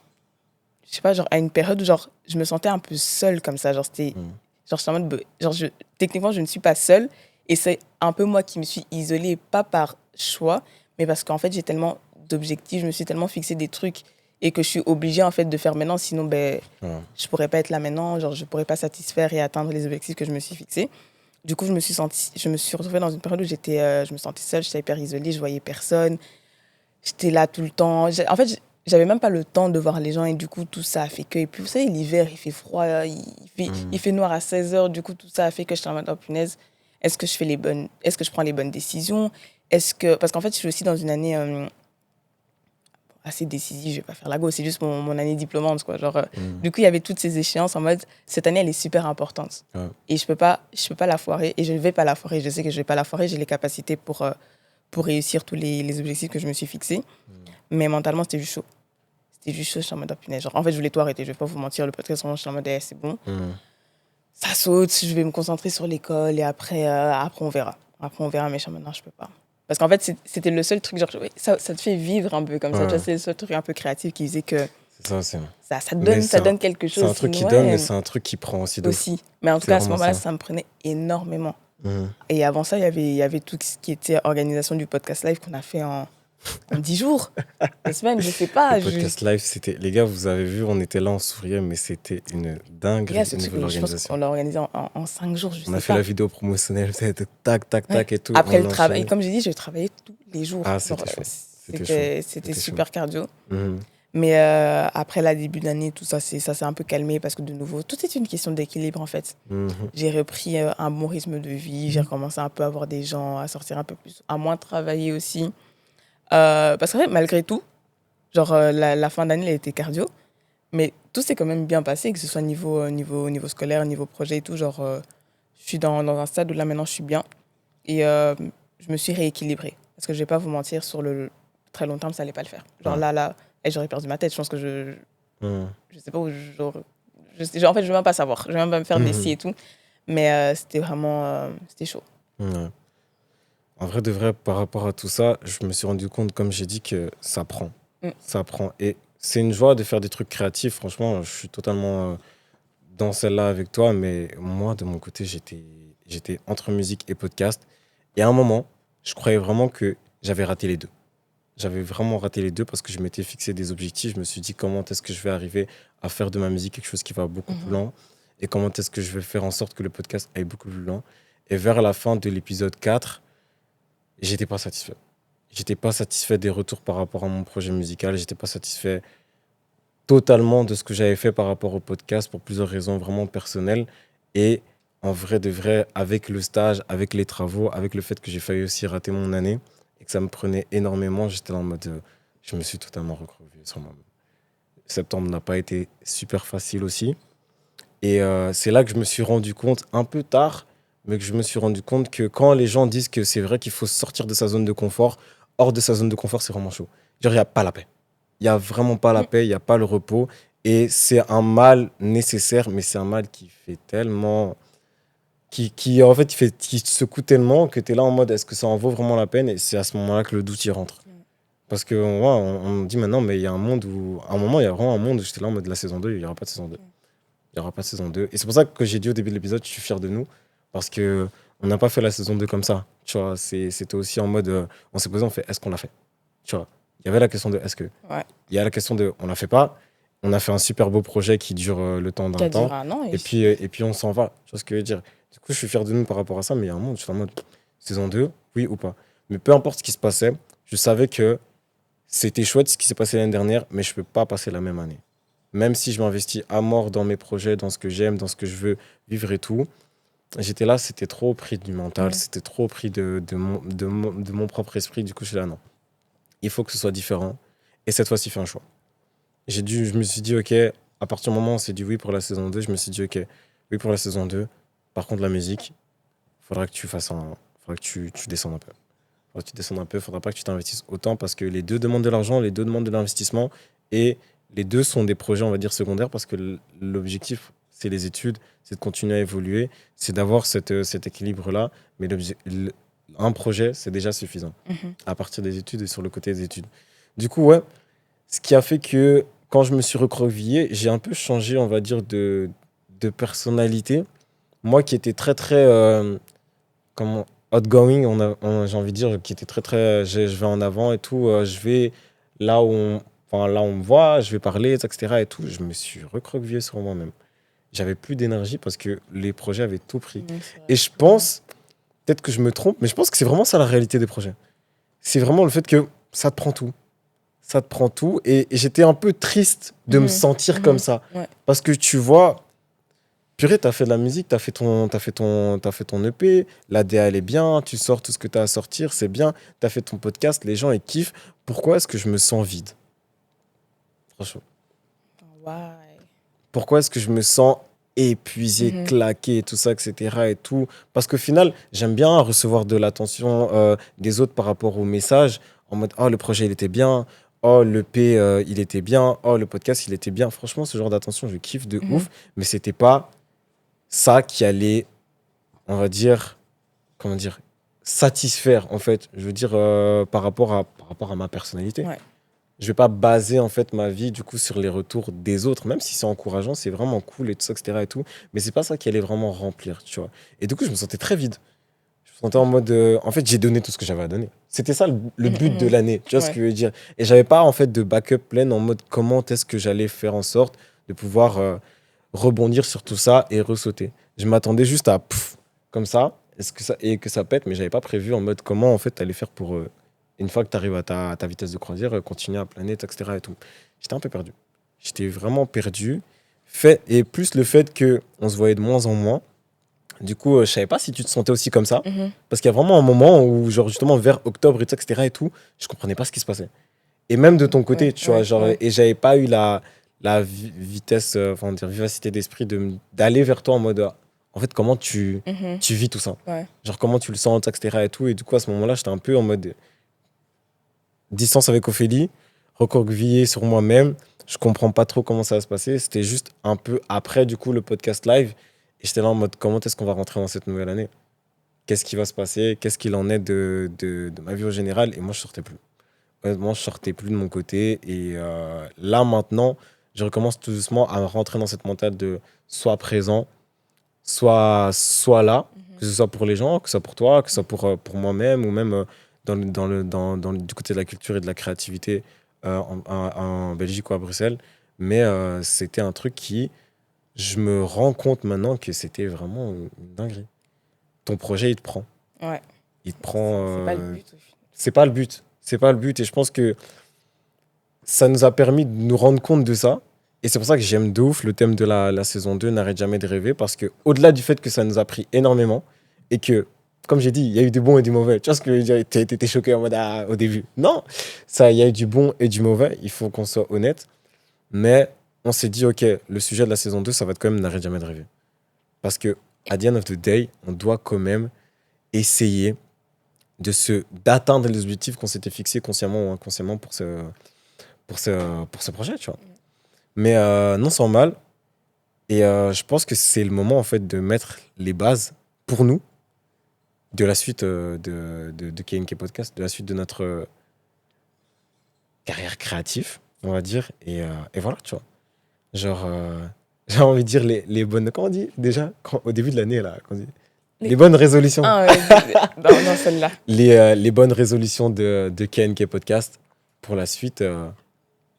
Je sais pas, genre, à une période où, genre, je me sentais un peu seule comme ça. Genre, c'était... Genre, j'étais en mode... techniquement, je ne suis pas seule. Et c'est un peu moi qui me suis isolée, pas par choix, mais parce qu'en fait, j'ai tellement d'objectifs, je me suis tellement fixé des trucs et que je suis obligée en fait de faire maintenant, sinon je pourrais pas être là maintenant, genre je pourrais pas satisfaire et atteindre les objectifs que je me suis fixés. Du coup, je me suis retrouvée dans une période où je me sentais seule, j'étais hyper isolée, je voyais personne, j'étais là tout le temps. En fait, j'avais même pas le temps de voir les gens et du coup, tout ça a fait que... Et puis, vous savez, l'hiver, il fait froid, il fait noir à 16h, du coup, tout ça a fait que j'étais en mode, oh punaise, est-ce que je prends les bonnes décisions? Parce qu'en fait, je suis aussi dans une année assez décisive, je vais pas faire la go, c'est juste mon année diplômante, quoi. Genre, du coup, il y avait toutes ces échéances en mode, cette année, elle est super importante. Et je peux pas la foirer, et je ne vais pas la foirer. Je sais que je vais pas la foirer, j'ai les capacités pour réussir tous les objectifs que je me suis fixés. Mais mentalement, c'était juste chaud. Je suis en mode, oh, punaise. Genre, en fait, je voulais tout arrêter, je vais pas vous mentir, le podcast, vraiment, je suis en mode, c'est bon. Ça saute, je vais me concentrer sur l'école, et après on verra. Mais maintenant, je peux pas. Parce qu'en fait, c'était le seul truc, genre, ça te fait vivre un peu comme ça. Tu vois, c'est le seul truc un peu créatif qui faisait que ça donne quelque chose. C'est un truc qui donne, mais c'est un truc qui prend aussi. Mais en tout cas, à ce moment-là, ça me prenait énormément. Et avant ça, il y avait tout ce qui était organisation du podcast live qu'on a fait En 10 jours, 2 semaines, je sais pas. Le podcast live, c'était. Les gars, vous avez vu, on était là, on souriait, mais c'était une dinguerie au niveau de Je pense l'organisation. qu'on l'a organisé en 5 jours, je On sais a fait pas. la vidéo promotionnelle, c'était tac, tac, tac et tout. Après on le travail, enchaînait. comme j'ai dit, je travaillais tous les jours. Ah, Genre, c'était chaud. C'était c'était C'était chaud. super cardio. Mhm. Mais après la début d'année, tout ça, ça s'est un peu calmé parce que de nouveau, tout est une question d'équilibre en fait. Mhm. J'ai repris un bon rythme de vie, j'ai recommencé un peu à voir des gens, à sortir un peu plus, à moins travailler aussi. Parce que malgré tout, genre la fin d'année, elle était cardio, mais tout s'est quand même bien passé, que ce soit niveau scolaire, niveau projet et tout. Genre, je suis dans un stade où là maintenant je suis bien et je me suis rééquilibrée. Parce que je vais pas vous mentir, sur le très long terme, ça allait pas le faire. Genre là, et j'aurais perdu ma tête. Je pense que je sais pas où en fait, je vais même pas savoir. Je vais même pas me faire des si et tout. Mais c'était vraiment, c'était chaud. Ouais. En vrai, de vrai, par rapport à tout ça, je me suis rendu compte, comme j'ai dit, que ça prend. Ça prend. Et c'est une joie de faire des trucs créatifs. Franchement, je suis totalement dans celle-là avec toi. Mais moi, de mon côté, j'étais entre musique et podcast. Et à un moment, je croyais vraiment que j'avais raté les deux. J'avais vraiment raté les deux parce que je m'étais fixé des objectifs. Je me suis dit comment est-ce que je vais arriver à faire de ma musique quelque chose qui va beaucoup plus loin et comment est-ce que je vais faire en sorte que le podcast aille beaucoup plus loin. Et vers la fin de l'épisode 4, j'étais pas satisfait. J'étais pas satisfait des retours par rapport à mon projet musical. J'étais pas satisfait totalement de ce que j'avais fait par rapport au podcast pour plusieurs raisons vraiment personnelles. Et en vrai de vrai, avec le stage, avec les travaux, avec le fait que j'ai failli aussi rater mon année et que ça me prenait énormément, j'étais là en mode... je me suis totalement recroquevillé sur moi-même. Septembre n'a pas été super facile aussi. Et c'est là que je me suis rendu compte, un peu tard, mais que je me suis rendu compte que quand les gens disent que c'est vrai qu'il faut sortir de sa zone de confort, hors de sa zone de confort, c'est vraiment chaud. Genre, il n'y a pas la paix. Il n'y a vraiment pas la paix, il n'y a pas le repos. Et c'est un mal nécessaire, mais c'est un mal qui fait tellement... en fait, qui te secoue tellement que tu es là en mode est-ce que ça en vaut vraiment la peine? Et c'est à ce moment-là que le doute y rentre. Parce que ouais, on dit maintenant, mais il y a un monde où... À un moment, il y a vraiment un monde où j'étais là en mode la saison 2, il n'y aura pas de saison 2. Il n'y aura pas de saison 2. Et c'est pour ça que j'ai dit au début de l'épisode, je suis fier de nous. Parce que on n'a pas fait la saison 2 comme ça. Tu vois, c'était aussi en mode, on s'est posé, on fait, est-ce qu'on l'a fait? Tu vois, il y avait la question de, est-ce que? Ouais. Il y a la question de, on l'a fait pas. On a fait un super beau projet qui dure le temps d'un temps. Et puis on s'en va. Tu vois ce que je veux dire? Du coup, je suis fier de nous par rapport à ça. Mais il y a un monde, je suis en mode, saison 2, oui ou pas? Mais peu importe ce qui se passait, je savais que c'était chouette ce qui s'est passé l'année dernière, mais je ne peux pas passer la même année. Même si je m'investis à mort dans mes projets, dans ce que j'aime, dans ce que je veux vivre et tout, j'étais là, c'était trop au prix du mental, c'était trop au prix de mon propre esprit. Du coup, je suis là, non. Il faut que ce soit différent. Et cette fois-ci, fais un choix. Je me suis dit, OK, à partir du moment où on s'est dit oui pour la saison 2, je me suis dit, OK, oui pour la saison 2. Par contre, la musique, il faudra que tu fasses faudra que tu descendes un peu. Faudra que tu descendes un peu, faudra pas que tu t'investisses autant parce que les deux demandent de l'argent, les deux demandent de l'investissement et les deux sont des projets, on va dire, secondaires parce que l'objectif, c'est les études, c'est de continuer à évoluer, c'est d'avoir cet équilibre-là. Mais un projet, c'est déjà suffisant à partir des études et sur le côté des études. Du coup, ouais, ce qui a fait que quand je me suis recroquevillé, j'ai un peu changé, on va dire, de personnalité. Moi qui étais très, très outgoing, j'ai envie de dire, qui était très, très, je vais en avant et tout, je vais là où on me voit, je vais parler, etc. Et tout. Je me suis recroquevillé sur moi-même. J'avais plus d'énergie parce que les projets avaient tout pris. Et je pense, peut-être que je me trompe, mais je pense que c'est vraiment ça la réalité des projets. C'est vraiment le fait que ça te prend tout. Ça te prend tout. Et j'étais un peu triste de me sentir comme ça. Ouais. Parce que tu vois, purée, t'as fait de la musique, t'as fait ton EP, la DA elle est bien, tu sors tout ce que t'as à sortir, c'est bien, t'as fait ton podcast, les gens ils kiffent. Pourquoi est-ce que je me sens vide? Franchement. Why? Pourquoi est-ce que je me sens épuisé, claqué, tout ça, etc. et tout? Parce qu'au final, j'aime bien recevoir de l'attention des autres par rapport au message, en mode « Oh, le projet, il était bien. Oh, le P, il était bien. Oh, le podcast, il était bien. » Franchement, ce genre d'attention, je kiffe de ouf. Mais c'était pas ça qui allait, on va dire, comment dire, satisfaire, en fait. Je veux dire, par rapport à ma personnalité. Ouais. Je vais pas baser en fait ma vie du coup sur les retours des autres, même si c'est encourageant, c'est vraiment cool et tout ça, etc. et tout. Mais c'est pas ça qui allait vraiment remplir, tu vois. Et du coup, je me sentais très vide. Je me me sentais en mode. En fait, j'ai donné tout ce que j'avais à donner. C'était ça le but de l'année. Tu vois ce Ouais. que je veux dire? Et j'avais pas, en fait, de backup plein en mode comment est-ce que j'allais faire en sorte de pouvoir rebondir sur tout ça et ressauter. Je m'attendais juste à pff, comme ça, et que ça pète, mais j'avais pas prévu en mode comment, en fait, t'allais faire pour, une fois que tu arrives à ta vitesse de croisière, continuer à planer, etc. et tout. J'étais un peu perdu. J'étais vraiment perdu. Et plus le fait qu'on se voyait de moins en moins. Du coup, je savais pas si tu te sentais aussi comme ça. Mhm. Parce qu'il y a vraiment un moment où, genre, justement, vers octobre, etc. et tout, je comprenais pas ce qui se passait. Et même de ton côté, Ouais, tu vois, ouais, genre, ouais. et j'avais pas eu la vitesse, enfin, dire, vivacité d'esprit d'aller vers toi en mode, en fait, comment Mhm. tu vis tout ça? Ouais. Genre, comment tu le sens, etc. et tout. Et du coup, à ce moment-là, j'étais un peu en mode distance avec Ophélie, recroquevillé sur moi-même. Je comprends pas trop comment ça va se passer. C'était juste un peu après, du coup, le podcast live. Et j'étais là en mode, comment est-ce qu'on va rentrer dans cette nouvelle année? Qu'est-ce qui va se passer? Qu'est-ce qu'il en est de ma vie au général? Et moi, je sortais plus. Honnêtement, je sortais plus de mon côté. Et là, maintenant, je recommence tout doucement à rentrer dans cette mentale de soit présent, soit là, que ce soit pour les gens, que ce soit pour toi, que ce soit pour moi-même, ou même du côté de la culture et de la créativité en Belgique ou à Bruxelles. Mais c'était un truc qui, je me rends compte maintenant que c'était vraiment une dinguerie. Ton projet, il te prend. Ouais. Il te prend. C'est pas le but. Au final. C'est pas le but. C'est pas le but. Et je pense que ça nous a permis de nous rendre compte de ça. Et c'est pour ça que j'aime de ouf le thème de la saison 2, N'arrête jamais de rêver, parce que au-delà du fait que ça nous a pris énormément, et que, comme j'ai dit, il y a eu du bon et du mauvais. Tu vois ce que je veux dire? T'étais choqué en mode au début. Non, ça, il y a eu du bon et du mauvais, il faut qu'on soit honnête. Mais on s'est dit, ok, le sujet de la saison 2, ça va être quand même N'arrête jamais de rêver. Parce que, at the end of the day, on doit quand même essayer d'atteindre les objectifs qu'on s'était fixés consciemment ou inconsciemment pour ce projet, tu vois. Mais non sans mal. Et je pense que c'est le moment, en fait, de mettre les bases pour nous de la suite de KNK Podcast, de la suite de notre carrière créative, on va dire. Et voilà, tu vois. Genre, j'ai envie de dire les bonnes... Comment on dit déjà au début de l'année, là, quand on dit, les bonnes résolutions. Ah, ouais, dans celle-là. Les bonnes résolutions de KNK Podcast pour la suite.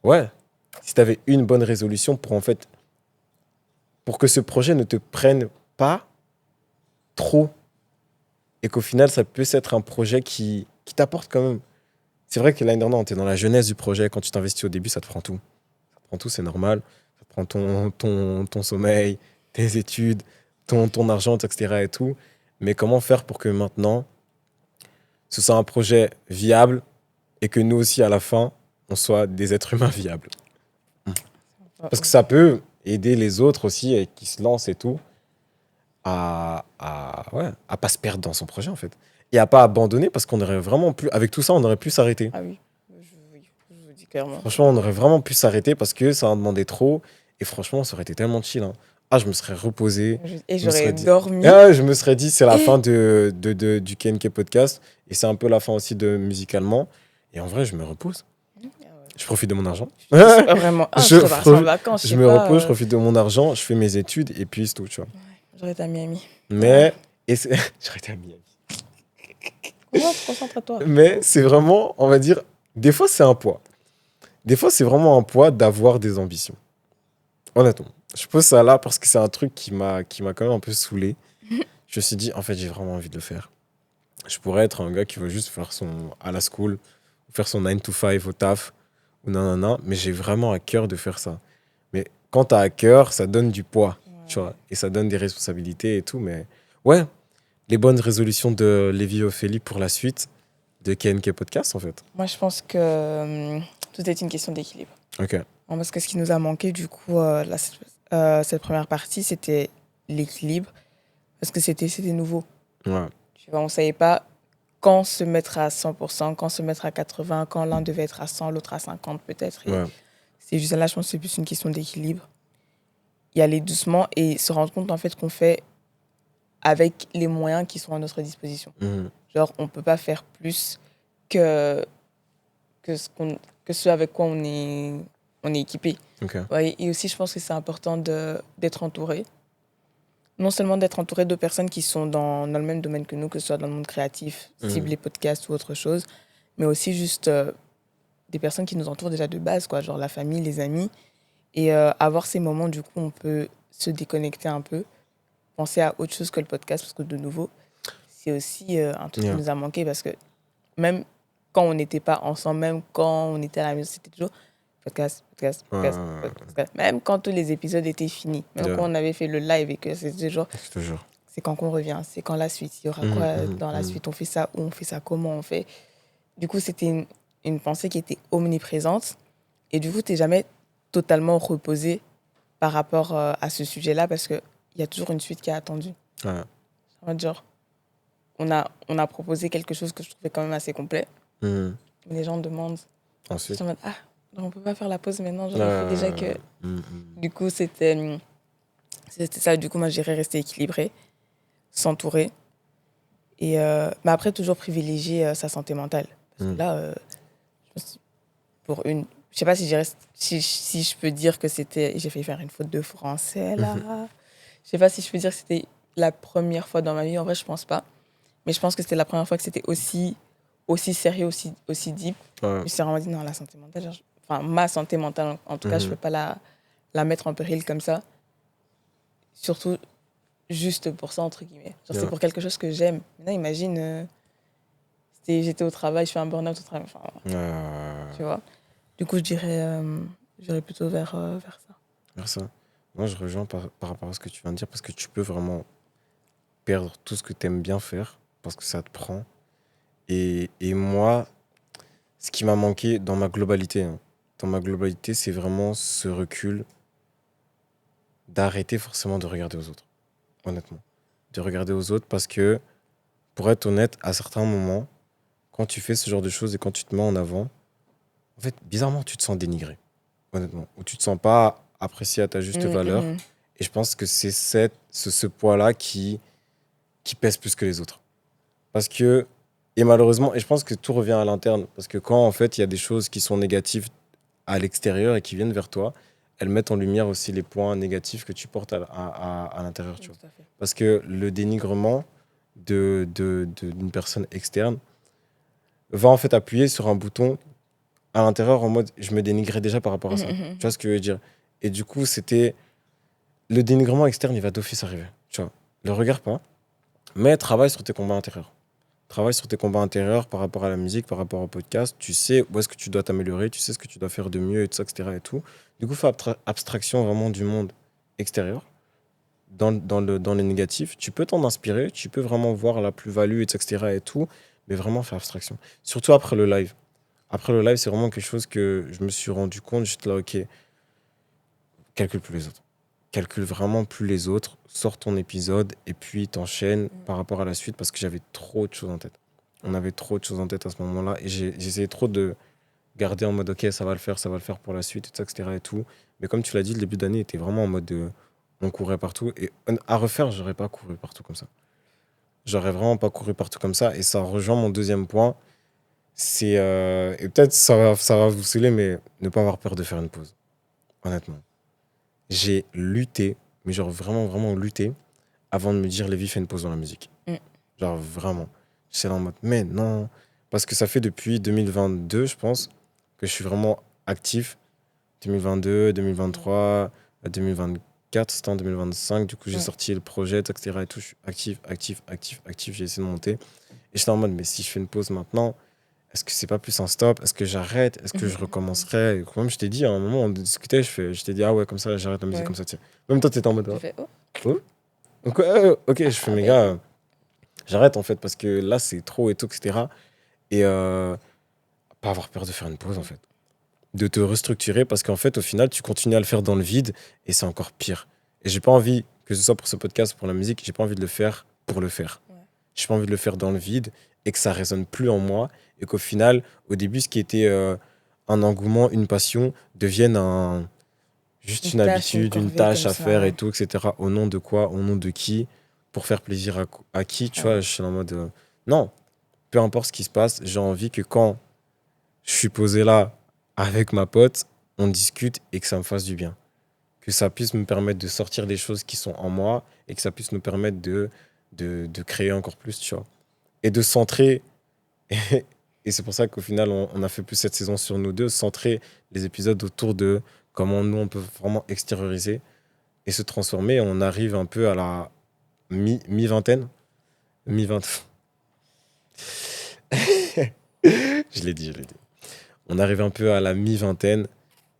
Ouais, si tu avais une bonne résolution pour, en fait, pour que ce projet ne te prenne pas trop et qu'au final, ça puisse être un projet qui t'apporte quand même. C'est vrai que l'année dernière, on était dans la jeunesse du projet. Quand tu t'investis au début, ça te prend tout. Ça te prend tout, c'est normal. Ça te prend ton sommeil, tes études, ton argent, etc. et tout. Mais comment faire pour que maintenant, ce soit un projet viable et que nous aussi, à la fin, on soit des êtres humains viables? Parce que ça peut aider les autres aussi qui se lancent et tout ouais, à pas se perdre dans son projet en fait. Et à pas abandonner parce qu'on aurait vraiment pu, avec tout ça, on aurait pu s'arrêter. Ah oui, oui, je vous dis clairement. Franchement, on aurait vraiment pu s'arrêter parce que ça en demandait trop. Et franchement, ça aurait été tellement chill, hein. Ah, je me serais reposé. Et Je me j'aurais serais dit, dormi. ah, je me serais dit, c'est la Et- fin du KNK Podcast. Et c'est un peu la fin aussi de Musicalement. Et en vrai, je me repose. Je profite de mon argent. C'est pas vraiment. Ah, Je, je serais partie en vacances, je je sais me pas. repose, je profite de mon argent, je fais mes études et puis c'est tout, tu vois. J'aurais été à Miami. Mais, j'aurais été à Miami. Concentre-toi. Mais c'est vraiment, on va dire, des fois c'est un poids. Des fois c'est vraiment un poids d'avoir des ambitions. Honnêtement. Je pose ça là parce que c'est un truc qui m'a quand même un peu saoulé. Je me suis dit, en fait, j'ai vraiment envie de le faire. Je pourrais être un gars qui veut juste faire à la school, faire son 9 to 5 au taf, ou non, non, non, mais j'ai vraiment à cœur de faire ça. Mais quand t'as à cœur, ça donne du poids, tu vois, et ça donne des responsabilités et tout, mais ouais, les bonnes résolutions de Lévi Ophélie pour la suite de KNK Podcast, en fait. Moi, je pense que tout est une question d'équilibre. Ok. Parce que ce qui nous a manqué, du coup, cette première partie, c'était l'équilibre. Parce que c'était nouveau. Ouais. Tu vois, on ne savait pas quand se mettre à 100%, quand se mettre à 80%, quand l'un devait être à 100, l'autre à 50 peut-être. Et Ouais. c'est juste là, je pense que c'est plus une question d'équilibre. Y aller doucement et se rendre compte en fait qu'on fait avec les moyens qui sont à notre disposition. Mhm. Genre, on ne peut pas faire plus que ce avec quoi on est équipé. Ok. Ouais, et aussi, je pense que c'est important d'être entouré. non seulement d'être entouré de personnes qui sont dans le même domaine que nous, que ce soit dans le monde créatif, cible les podcasts ou autre chose, mais aussi juste des personnes qui nous entourent déjà de base, quoi, genre la famille, les amis. Et avoir ces moments, du coup, on peut se déconnecter un peu, penser à autre chose que le podcast, parce que de nouveau, c'est aussi un truc qui nous a manqué, parce que même quand on n'était pas ensemble, même quand on était à la maison, c'était toujours podcast. Même quand tous les épisodes étaient finis, même quand on avait fait le live et que c'était toujours, c'est quand qu'on revient, c'est quand la suite, il y aura quoi dans la suite, on fait ça où, on fait ça comment, on fait. Du coup, c'était une pensée qui était omniprésente. Et du coup, tu n'es jamais totalement reposé par rapport à ce sujet-là parce qu'il y a toujours une suite qui est attendue. Genre, on a proposé quelque chose que je trouvais quand même assez complet. Les gens demandent. Ensuite. On ne peut pas faire la pause maintenant. J'aurais fait déjà que... Du coup, c'était ça. Du coup, moi, j'irais rester équilibré, s'entourer. Et, mais après, toujours privilégier sa santé mentale. Parce que là, pour une... Je sais pas si je peux dire que c'était... J'ai failli faire une faute de français, là. Je sais pas si je peux dire que c'était la première fois dans ma vie. En vrai, je pense pas. Mais je pense que c'était la première fois que c'était aussi sérieux, aussi deep. Je me suis vraiment dit, non, la santé mentale, genre, enfin, ma santé mentale, en tout cas, je peux pas la mettre en péril comme ça. Surtout, juste pour ça, entre guillemets. Genre, c'est pour quelque chose que j'aime. Maintenant, imagine, j'étais au travail, je fais un burn-out au travail. Enfin, tu vois. Du coup, je dirais plutôt vers ça. Vers ça. Moi, je rejoins par rapport à ce que tu viens de dire, parce que tu peux vraiment perdre tout ce que tu aimes bien faire, parce que ça te prend. Et moi, ce qui m'a manqué dans ma globalité, c'est vraiment ce recul d'arrêter forcément de regarder aux autres, honnêtement. De regarder aux autres parce que, pour être honnête, à certains moments, quand tu fais ce genre de choses et quand tu te mets en avant, en fait, bizarrement, tu te sens dénigré, honnêtement. Ou tu te sens pas apprécié à ta juste valeur. Et je pense que c'est ce poids-là qui pèse plus que les autres. Parce que, et malheureusement, et je pense que tout revient à l'interne, parce que quand, en fait, il y a des choses qui sont négatives à l'extérieur et qui viennent vers toi, elles mettent en lumière aussi les points négatifs que tu portes à l'intérieur. Tu vois. Parce que le dénigrement d'une personne externe va en fait appuyer sur un bouton à l'intérieur en mode je me dénigrais déjà par rapport à ça. Tu vois ce que je veux dire? Et du coup, c'était le dénigrement externe, il va d'office arriver. Tu vois, le regarde pas, mais travaille sur tes combats intérieurs. Travaille sur tes combats intérieurs par rapport à la musique, par rapport au podcast. Tu sais où est-ce que tu dois t'améliorer, tu sais ce que tu dois faire de mieux, et tout ça, etc. Et tout. Du coup, fais abstraction vraiment du monde extérieur, dans le négatif. Tu peux t'en inspirer, tu peux vraiment voir la plus-value, etc. Et tout, mais vraiment fais abstraction. Surtout après le live. Après le live, c'est vraiment quelque chose que je me suis rendu compte. J'étais là, ok, calcule plus les autres. Calcule vraiment plus les autres. Sors ton épisode et puis t'enchaînes par rapport à la suite parce que j'avais trop de choses en tête. On avait trop de choses en tête à ce moment-là et j'essayais trop de garder en mode ok, ça va le faire pour la suite, etc. Et tout. Mais comme tu l'as dit, le début d'année était vraiment en mode on courait partout. Et à refaire, j'aurais pas couru partout comme ça. J'aurais vraiment pas couru partout comme ça. Et ça rejoint mon deuxième point. C'est, et peut-être ça va vous saouler, mais ne pas avoir peur de faire une pause. Honnêtement. J'ai lutté, mais genre vraiment, vraiment lutté avant de me dire Lévi, fais une pause dans la musique. Genre vraiment. J'étais là en mode, mais non. Parce que ça fait depuis 2022, je pense, que je suis vraiment actif. 2022, 2023, 2024, c'était en 2025. Du coup, j'ai sorti le projet, etc. Et tout. Je suis actif. J'ai essayé de monter. Et j'étais en mode, mais si je fais une pause maintenant, est-ce que c'est pas plus un stop? Est-ce que j'arrête? Est-ce que je recommencerai? Et même je t'ai dit, à un moment, on discutait, je t'ai dit, ah ouais, comme ça, j'arrête la musique comme ça. Tiens. Même toi, t'étais en mode, oh. Donc, ok, je fais, mes gars, j'arrête en fait, parce que là, c'est trop et tout, etc. Et pas avoir peur de faire une pause, en fait. De te restructurer, parce qu'en fait, au final, tu continues à le faire dans le vide, et c'est encore pire. Et j'ai pas envie, que ce soit pour ce podcast, pour la musique, j'ai pas envie de le faire pour le faire. J'ai pas envie de le faire dans le vide, et que ça résonne plus en moi, et qu'au final, au début, ce qui était un engouement, une passion, devienne juste une habitude, une tâche à faire et tout, etc. Au nom de quoi? Au nom de qui? Pour faire plaisir à qui? Tu vois, je suis en mode... non, peu importe ce qui se passe, j'ai envie que quand je suis posé là avec ma pote, on discute et que ça me fasse du bien. que ça puisse me permettre de sortir des choses qui sont en moi et que ça puisse nous permettre de créer encore plus, tu vois. Et de centrer, et c'est pour ça qu'au final, on a fait plus cette saison sur nous deux, centrer les épisodes autour de comment nous, on peut vraiment extérioriser et se transformer. On arrive un peu à la mi-vingtaine. Mi-vingt. Je l'ai dit. On arrive un peu à la mi-vingtaine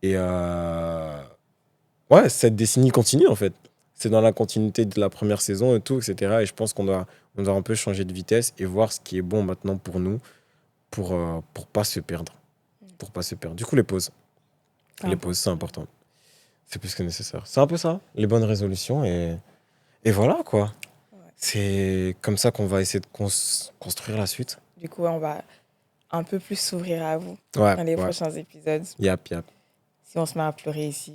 et ouais, cette décennie continue en fait. C'est dans la continuité de la première saison et tout, etc. Et je pense on doit un peu changer de vitesse et voir ce qui est bon maintenant pour nous pour pas se perdre. Pour pas se perdre. Du coup, les pauses. Les pauses, c'est important. C'est plus que nécessaire. C'est un peu ça, les bonnes résolutions et voilà quoi. Ouais. C'est comme ça qu'on va essayer de construire la suite. Du coup, on va un peu plus s'ouvrir à vous Ouais, dans les ouais. prochains épisodes. Yap. Si on se met à pleurer ici,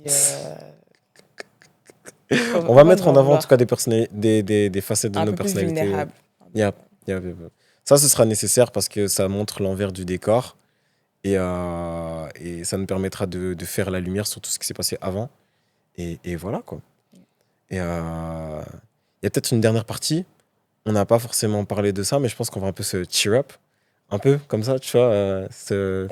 On va mettre en avant en tout cas des facettes de un nos peu plus personnalités. vulnérable. Yap. Ça, ce sera nécessaire parce que ça montre l'envers du décor et ça nous permettra de faire la lumière sur tout ce qui s'est passé avant. Et voilà quoi. Et il y a peut-être une dernière partie. On n'a pas forcément parlé de ça, mais je pense qu'on va un peu se cheer up. Un peu comme ça, tu vois. Let's go.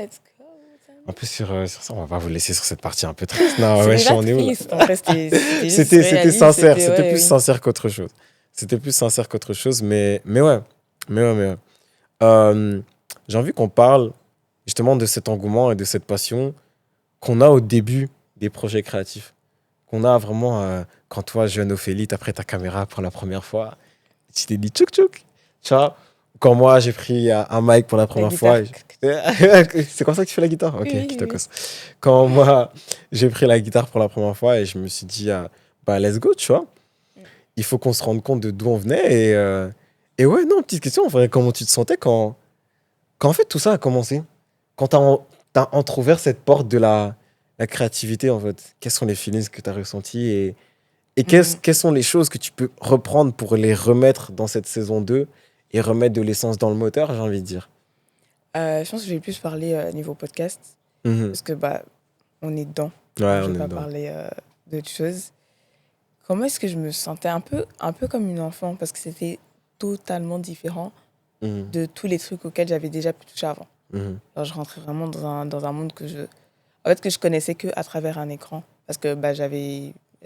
Un peu sur ça. On va pas vous laisser sur cette partie un peu triste. Non, C'est ouais, déjà on est où là? triste. En vrai, c'était juste C'était réaliste, sincère. c'était- C'était ouais, plus oui. sincère qu'autre chose. C'était plus sincère qu'autre chose. Mais ouais. J'ai envie qu'on parle justement de cet engouement et de cette passion qu'on a au début des projets créatifs. Qu'on a vraiment quand toi, jeune Ophélie, t'as pris ta caméra pour la première fois. Tu t'es dit tchouk tchouk. Tu vois, quand moi, j'ai pris un mic pour la première fois. C'est comme ça que tu fais la guitare? Ok, Oui, qui te oui. casse. Quand moi, j'ai pris la guitare pour la première fois et je me suis dit, bah, let's go, tu vois. Il faut qu'on se rende compte de d'où on venait. Et ouais, non, petite question, en vrai, comment tu te sentais quand en fait tout ça a commencé? Quand t'as entrouvert cette porte de la créativité, en fait. Quels sont les feelings que t'as ressentis et quelles sont les choses que tu peux reprendre pour les remettre dans cette saison 2 et remettre de l'essence dans le moteur, j'ai envie de dire. Je pense que je vais plus parler niveau podcast Mhm. parce que on est dedans. Ouais, Je on vais est pas dedans. parler d'autre chose. Comment est-ce que je me sentais un peu comme une enfant parce que c'était totalement différent Mhm. de tous les trucs auxquels j'avais déjà pu toucher avant. Mhm. Alors, je rentrais vraiment dans un monde que je connaissais que à travers un écran parce que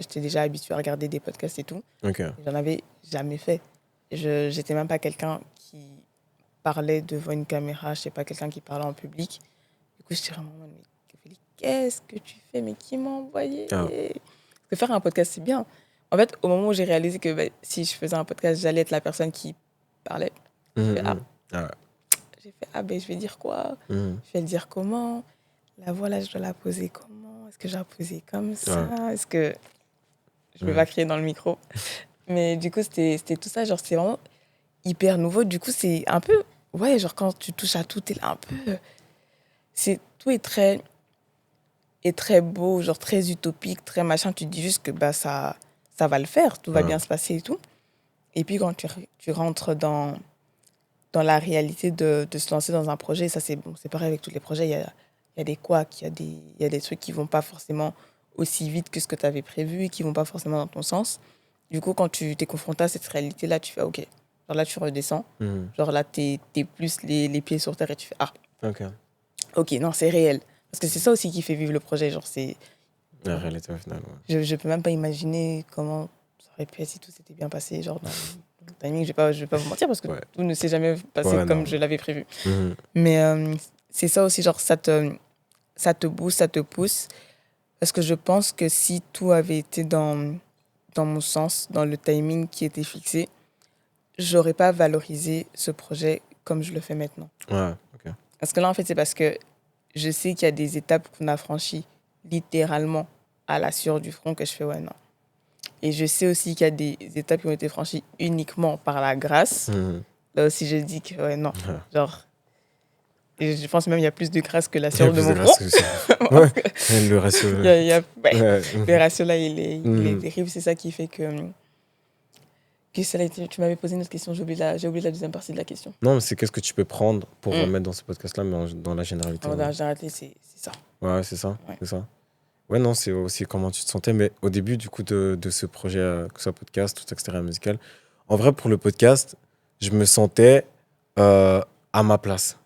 j'étais déjà habituée à regarder des podcasts et tout. Ok. Et j'en avais jamais fait. J'étais même pas quelqu'un qui parlait devant une caméra, je sais pas, quelqu'un qui parlait en public. Du coup, j'étais vraiment en mode, mais Ophélie, qu'est-ce que tu fais? Mais qui m'a envoyé? Ah. Parce que faire un podcast, c'est bien. En fait, au moment où j'ai réalisé que si je faisais un podcast, j'allais être la personne qui parlait, Mhm. fait, ah. Ah. j'ai fait, je vais dire quoi? Mhm. Je vais le dire comment? La voix, là, je dois la poser comment? Est-ce que je dois la poser comme ça? Est-ce que je vais pas crier dans le micro? Mais du coup, c'était tout ça. Genre, c'est vraiment hyper nouveau. Du coup, c'est un peu... Ouais, genre, quand tu touches à tout, t'es là un peu... Tout est très beau, genre très utopique, très machin. Tu te dis juste que ça va le faire, tout va bien se passer et tout. Et puis, quand tu rentres dans la réalité de se lancer dans un projet, ça, c'est bon, c'est pareil avec tous les projets. Il y a des couacs, il y a des trucs qui vont pas forcément aussi vite que ce que tu avais prévu et qui vont pas forcément dans ton sens. Du coup, quand tu t'es confronté à cette réalité-là, tu fais OK. Genre là, tu redescends. Mhm. Genre là, t'es plus les pieds sur terre et tu fais Ok. non, c'est réel. Parce que c'est ça aussi qui fait vivre le projet. Genre, La réalité au final, ouais. je peux même pas imaginer comment ça aurait pu être si tout s'était bien passé. Genre, dans le timing, je vais pas vous mentir parce que tout ne s'est jamais passé comme je l'avais prévu. Mhm. Mais c'est ça aussi, genre, ça te booste, ça te pousse. Parce que je pense que si tout avait été dans mon sens, dans le timing qui était fixé, j'aurais pas valorisé ce projet comme je le fais maintenant. Ouais, ok. Parce que là, en fait, c'est parce que je sais qu'il y a des étapes qu'on a franchies littéralement à la sueur du front que je fais ouais, non. Et je sais aussi qu'il y a des étapes qui ont été franchies uniquement par la grâce. Mhm. Là aussi, je dis que ouais, non. Ouais. Genre, et je pense même qu'il y a plus de grâce que la Il y a sueur de plus mon de front. grâce que ça. Ouais. Le ratio. Il y a, Ouais. le ratio là, il est Mhm. terrible. C'est ça qui fait que tu m'avais posé une autre question. J'ai oublié la deuxième partie de la question. Non, mais c'est qu'est-ce que tu peux prendre pour remettre dans ce podcast-là, mais dans la généralité. Dans Ouais, la généralité, c'est ça. ouais, c'est ça. Ouais. C'est ça. Ouais, non, c'est aussi comment tu te sentais. Mais au début, du coup, de ce projet, que ce soit podcast ou extérieur musical, en vrai, pour le podcast, je me sentais euh, à ma place.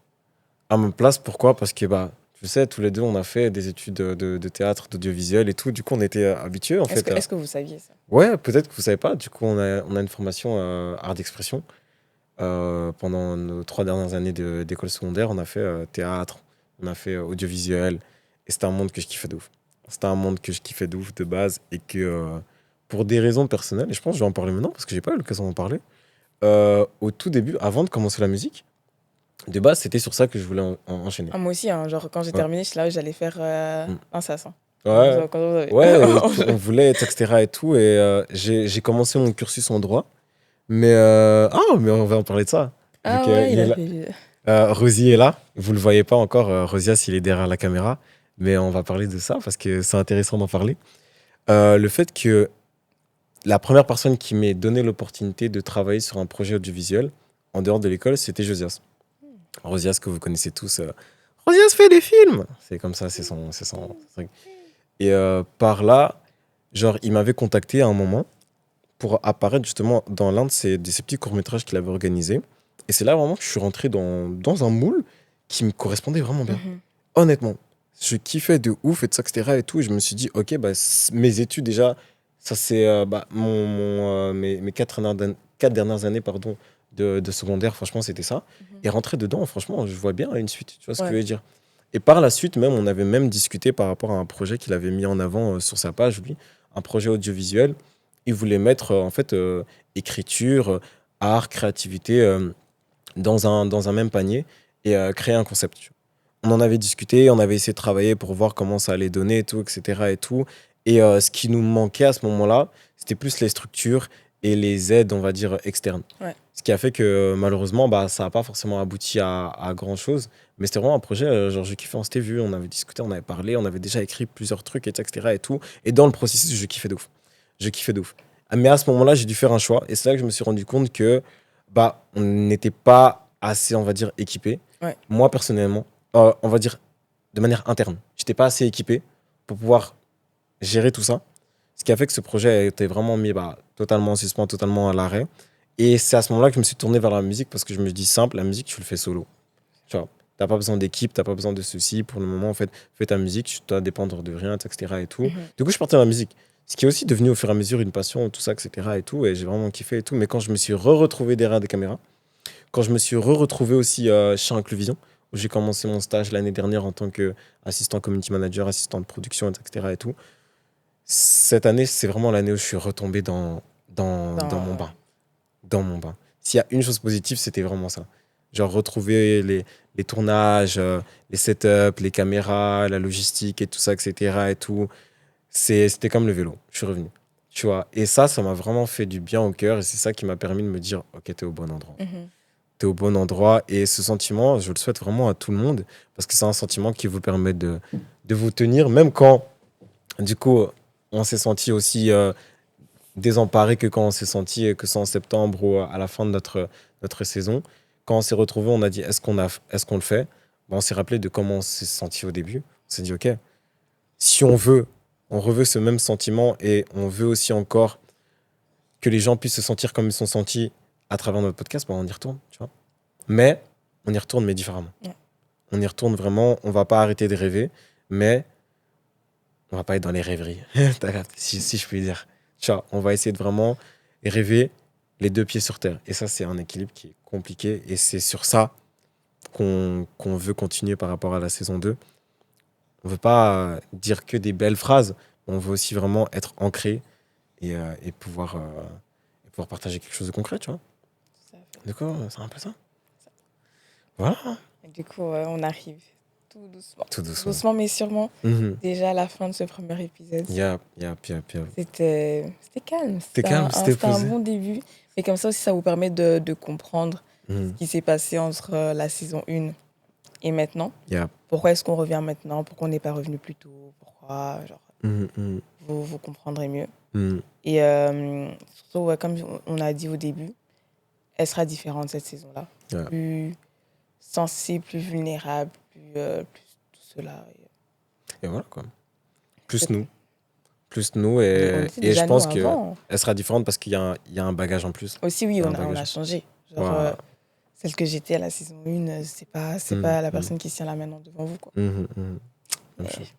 À ma place, pourquoi? Parce que, bah, tu sais, tous les deux, on a fait des études de théâtre, d'audiovisuel et tout. Du coup, on était habitués, en fait. Est-ce que vous saviez ça? Ouais, peut-être que vous savez pas. Du coup, on a une formation art d'expression. Pendant nos 3 dernières années d'école secondaire, on a fait théâtre, on a fait audiovisuel. Et c'était un monde que je kiffais de ouf. C'était un monde que je kiffais de ouf de base. Et que, pour des raisons personnelles, et je pense que je vais en parler maintenant parce que j'ai pas eu l'occasion d'en parler, au tout début, avant de commencer la musique, de base, c'était sur ça que je voulais enchaîner. Ah, moi aussi, hein, genre quand j'ai Ouais. terminé, je suis là, j'allais faire Mm. un sas. Hein. Ouais, Quand vous avez- ouais, on voulait, etc. et tout. Et j'ai commencé mon cursus en droit. Mais, mais on va en parler de ça. Vu Ah qu'il ouais, il est a là. fait. Rosie est là. Vous le voyez pas encore. Rosias, il est derrière la caméra. Mais on va parler de ça parce que c'est intéressant d'en parler. Le fait que la première personne qui m'ait donné l'opportunité de travailler sur un projet audiovisuel en dehors de l'école, c'était Josias. Rosias, que vous connaissez tous. Rosias fait des films. C'est comme ça, c'est son truc. Et par là, genre, il m'avait contacté à un moment pour apparaître justement dans l'un de ces petits courts-métrages qu'il avait organisé. Et c'est là vraiment que je suis rentré dans un moule qui me correspondait vraiment bien. Mhm. Honnêtement, je kiffais de ouf, etc. Et tout. Et je me suis dit, ok, bah, mes études déjà, ça c'est bah, mes 4 dernières années pardon, de secondaire, franchement, c'était ça. Mhm. Et rentrer dedans, franchement, je vois bien une suite. Tu vois ce que je Ouais. veux dire? Et par la suite, même, on avait même discuté par rapport à un projet qu'il avait mis en avant sur sa page, lui, un projet audiovisuel. Il voulait mettre, en fait, écriture, art, créativité dans un même panier et créer un concept. On en avait discuté, on avait essayé de travailler pour voir comment ça allait donner et tout, etc. Et tout. Et ce qui nous manquait à ce moment-là, c'était plus les structures et les aides, on va dire, externes. Ouais. Ce qui a fait que malheureusement, bah, ça n'a pas forcément abouti à grand-chose. Mais c'était vraiment un projet, genre, je kiffais, on s'était vu, on avait discuté, on avait parlé, on avait déjà écrit plusieurs trucs, etc. Et tout. Et dans le processus, je kiffais de ouf. Je kiffais de ouf. Mais à ce moment-là, j'ai dû faire un choix. Et c'est là que je me suis rendu compte que bah, on n'était pas assez, on va dire, équipé. Ouais. Moi, personnellement, on va dire de manière interne, j'étais pas assez équipé pour pouvoir gérer tout ça. Ce qui a fait que ce projet a été vraiment mis bah, totalement en suspens, totalement à l'arrêt. Et c'est à ce moment-là que je me suis tourné vers la musique parce que je me dis simple, la musique, tu le fais solo. Tu vois, t'as pas besoin d'équipe, t'as pas besoin de ceci. Pour le moment, en fait, fais ta musique, tu dois dépendre de rien, etc. Et tout. Mhm. Du coup, je suis parti dans la musique. Ce qui est aussi devenu au fur et à mesure une passion, tout ça, etc. Et tout. Et j'ai vraiment kiffé et tout. Mais quand je me suis retrouvé derrière des caméras, quand je me suis retrouvé aussi chez Incluvision, où j'ai commencé mon stage l'année dernière en tant qu'assistant community manager, assistant de production, etc. Et tout, cette année, c'est vraiment l'année où je suis retombé dans mon bain. Dans mon bain. S'il y a une chose positive, c'était vraiment ça. Genre retrouver les tournages, les setups, les caméras, la logistique et tout ça, etc. Et tout. C'était comme le vélo. Je suis revenu. Tu vois. Et ça m'a vraiment fait du bien au cœur. Et c'est ça qui m'a permis de me dire, ok, t'es au bon endroit. Mhm. T'es au bon endroit. Et ce sentiment, je le souhaite vraiment à tout le monde. Parce que c'est un sentiment qui vous permet de vous tenir, même quand, du coup, on s'est senti aussi désemparé que quand on s'est senti, que c'est en septembre ou à la fin de notre saison. Quand on s'est retrouvé, on a dit est-ce qu'on le fait? Ben, on s'est rappelé de comment on s'est senti au début. On s'est dit ok, si on reveut ce même sentiment et on veut aussi encore que les gens puissent se sentir comme ils sont sentis à travers notre podcast, ben on y retourne, tu vois. Mais on y retourne, mais différemment. Ouais. On y retourne vraiment, on va pas arrêter de rêver, mais on va pas être dans les rêveries, T'as capté, si je puis dire. Tu vois, on va essayer de vraiment rêver les deux pieds sur terre. Et ça, c'est un équilibre qui est compliqué. Et c'est sur ça qu'on veut continuer par rapport à la saison 2. On veut pas dire que des belles phrases. On veut aussi vraiment être ancré et pouvoir partager quelque chose de concret, tu vois. Tout à fait. Du coup, c'est un peu ça. Voilà, Et du coup, on arrive tout doucement. tout doucement. Doucement, mais sûrement. Mhm. Déjà à la fin de ce premier épisode. Yep. C'était calme. C'était calme, c'était C'était un posé. bon début. Et comme ça aussi, ça vous permet de comprendre Mhm. ce qui s'est passé entre la saison 1 et maintenant. Yep. Pourquoi est-ce qu'on revient maintenant? Pourquoi on n'est pas revenu plus tôt? Pourquoi? Genre, Mhm. vous comprendrez mieux. Mhm. Et surtout, ouais, comme on a dit au début, elle sera différente cette saison-là. Ouais. Plus sensible, plus vulnérable, plus tout cela. Et voilà quoi. plus nous. Plus nous. Et je pense qu'elle sera différente parce qu'il y a un bagage en plus. Aussi, oui, on a changé. Genre, celle que j'étais à la saison 1, c'est pas la personne qui se tient là maintenant devant vous. Quoi. Même chose.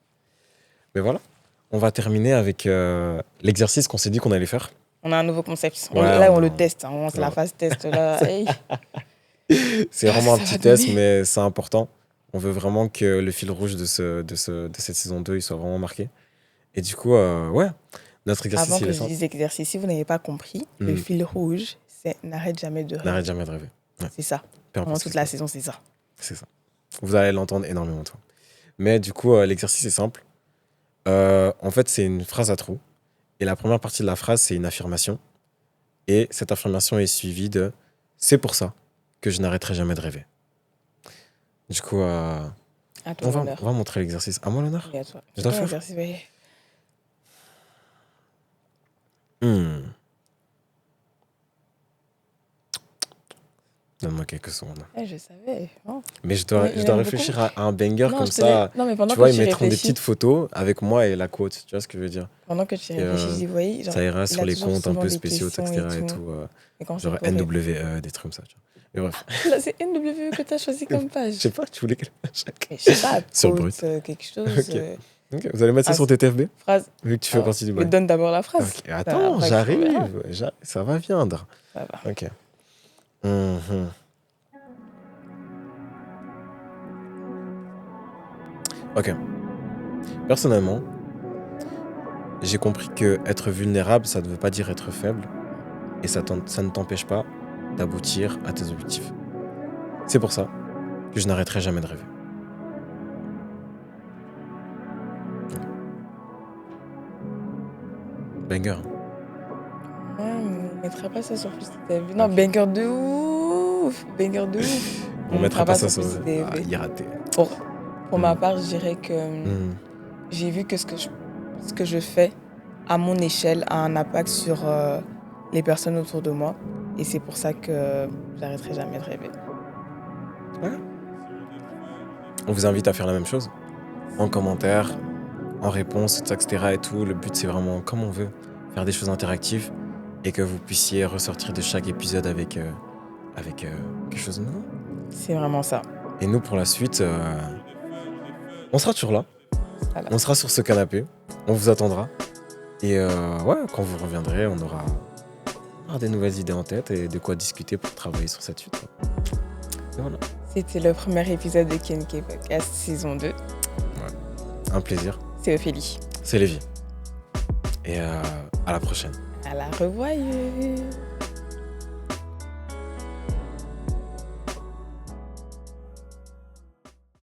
Mais voilà. On va terminer avec l'exercice qu'on s'est dit qu'on allait faire. On a un nouveau concept. On le teste. Hein. C'est la phase test. Là. Hey. C'est vraiment un petit test, mais c'est important. On veut vraiment que le fil rouge de cette saison 2 il soit vraiment marqué. Et du coup, notre exercice... Avant que je dise exercice, si vous n'avez pas compris, le fil rouge, c'est n'arrête jamais de rêver. N'arrête jamais de rêver. Ouais. C'est ça. Pendant toute la saison, c'est ça. C'est ça. Vous allez l'entendre énormément de fois. Mais du coup, l'exercice est simple. En fait, c'est une phrase à trous. Et la première partie de la phrase, c'est une affirmation. Et cette affirmation est suivie de « C'est pour ça que je n'arrêterai jamais de rêver ». Du coup, on va montrer l'exercice. À moi l'honneur ? Oui, à toi. Je dois faire l'exercice, oui. Donne-moi quelques secondes. Je savais. Oh. Mais je dois réfléchir à un banger comme ça. Non, mais pendant tu vois, que ils mettront des petites photos avec moi et la quote. Tu vois ce que je veux dire ? Pendant que tu réfléchis, vous voyez, ça ira sur les comptes un peu spéciaux, etc. Et tout, genre NWE, des trucs comme ça. Tu vois. Et bref. Là, c'est NWE que tu as choisi comme page. Je sais pas, tu voulais quelle page ? Je sais pas, sur Brut. Quelque chose. Okay. Vous allez mettre ça sur TTFB ? Phrase. Vu que tu fais partie du bail. Mais donne d'abord la phrase. Okay. Attends, j'arrive. Ça va viendre. Ça va. Ok. Ok. Personnellement, j'ai compris que être vulnérable, ça ne veut pas dire être faible. Et ça ne t'empêche pas d'aboutir à tes objectifs. C'est pour ça que je n'arrêterai jamais de rêver. Banger. Ouais, on ne mettra pas ça sur Plus TV. Non, banger de ouf. Banger de ouf. On ne mettra pas ça sur Plus TV. Il est raté. Pour ma part, je dirais que j'ai vu que ce que je fais, à mon échelle, a un impact sur les personnes autour de moi. Et c'est pour ça que j'arrêterai jamais de rêver. Ouais. On vous invite à faire la même chose. En commentaire, en réponse, etc. Et tout. Le but, c'est vraiment, comme on veut, faire des choses interactives et que vous puissiez ressortir de chaque épisode avec quelque chose de nouveau. C'est vraiment ça. Et nous, pour la suite, on sera toujours là. Voilà. On sera sur ce canapé. On vous attendra. Et quand vous reviendrez, on aura des nouvelles idées en tête et de quoi discuter pour travailler sur cette suite. Et voilà. C'était le premier épisode de KNK Podcast saison 2. Ouais. Un plaisir. C'est Ophélie. C'est Lévi. Et à la prochaine. À la revoyure.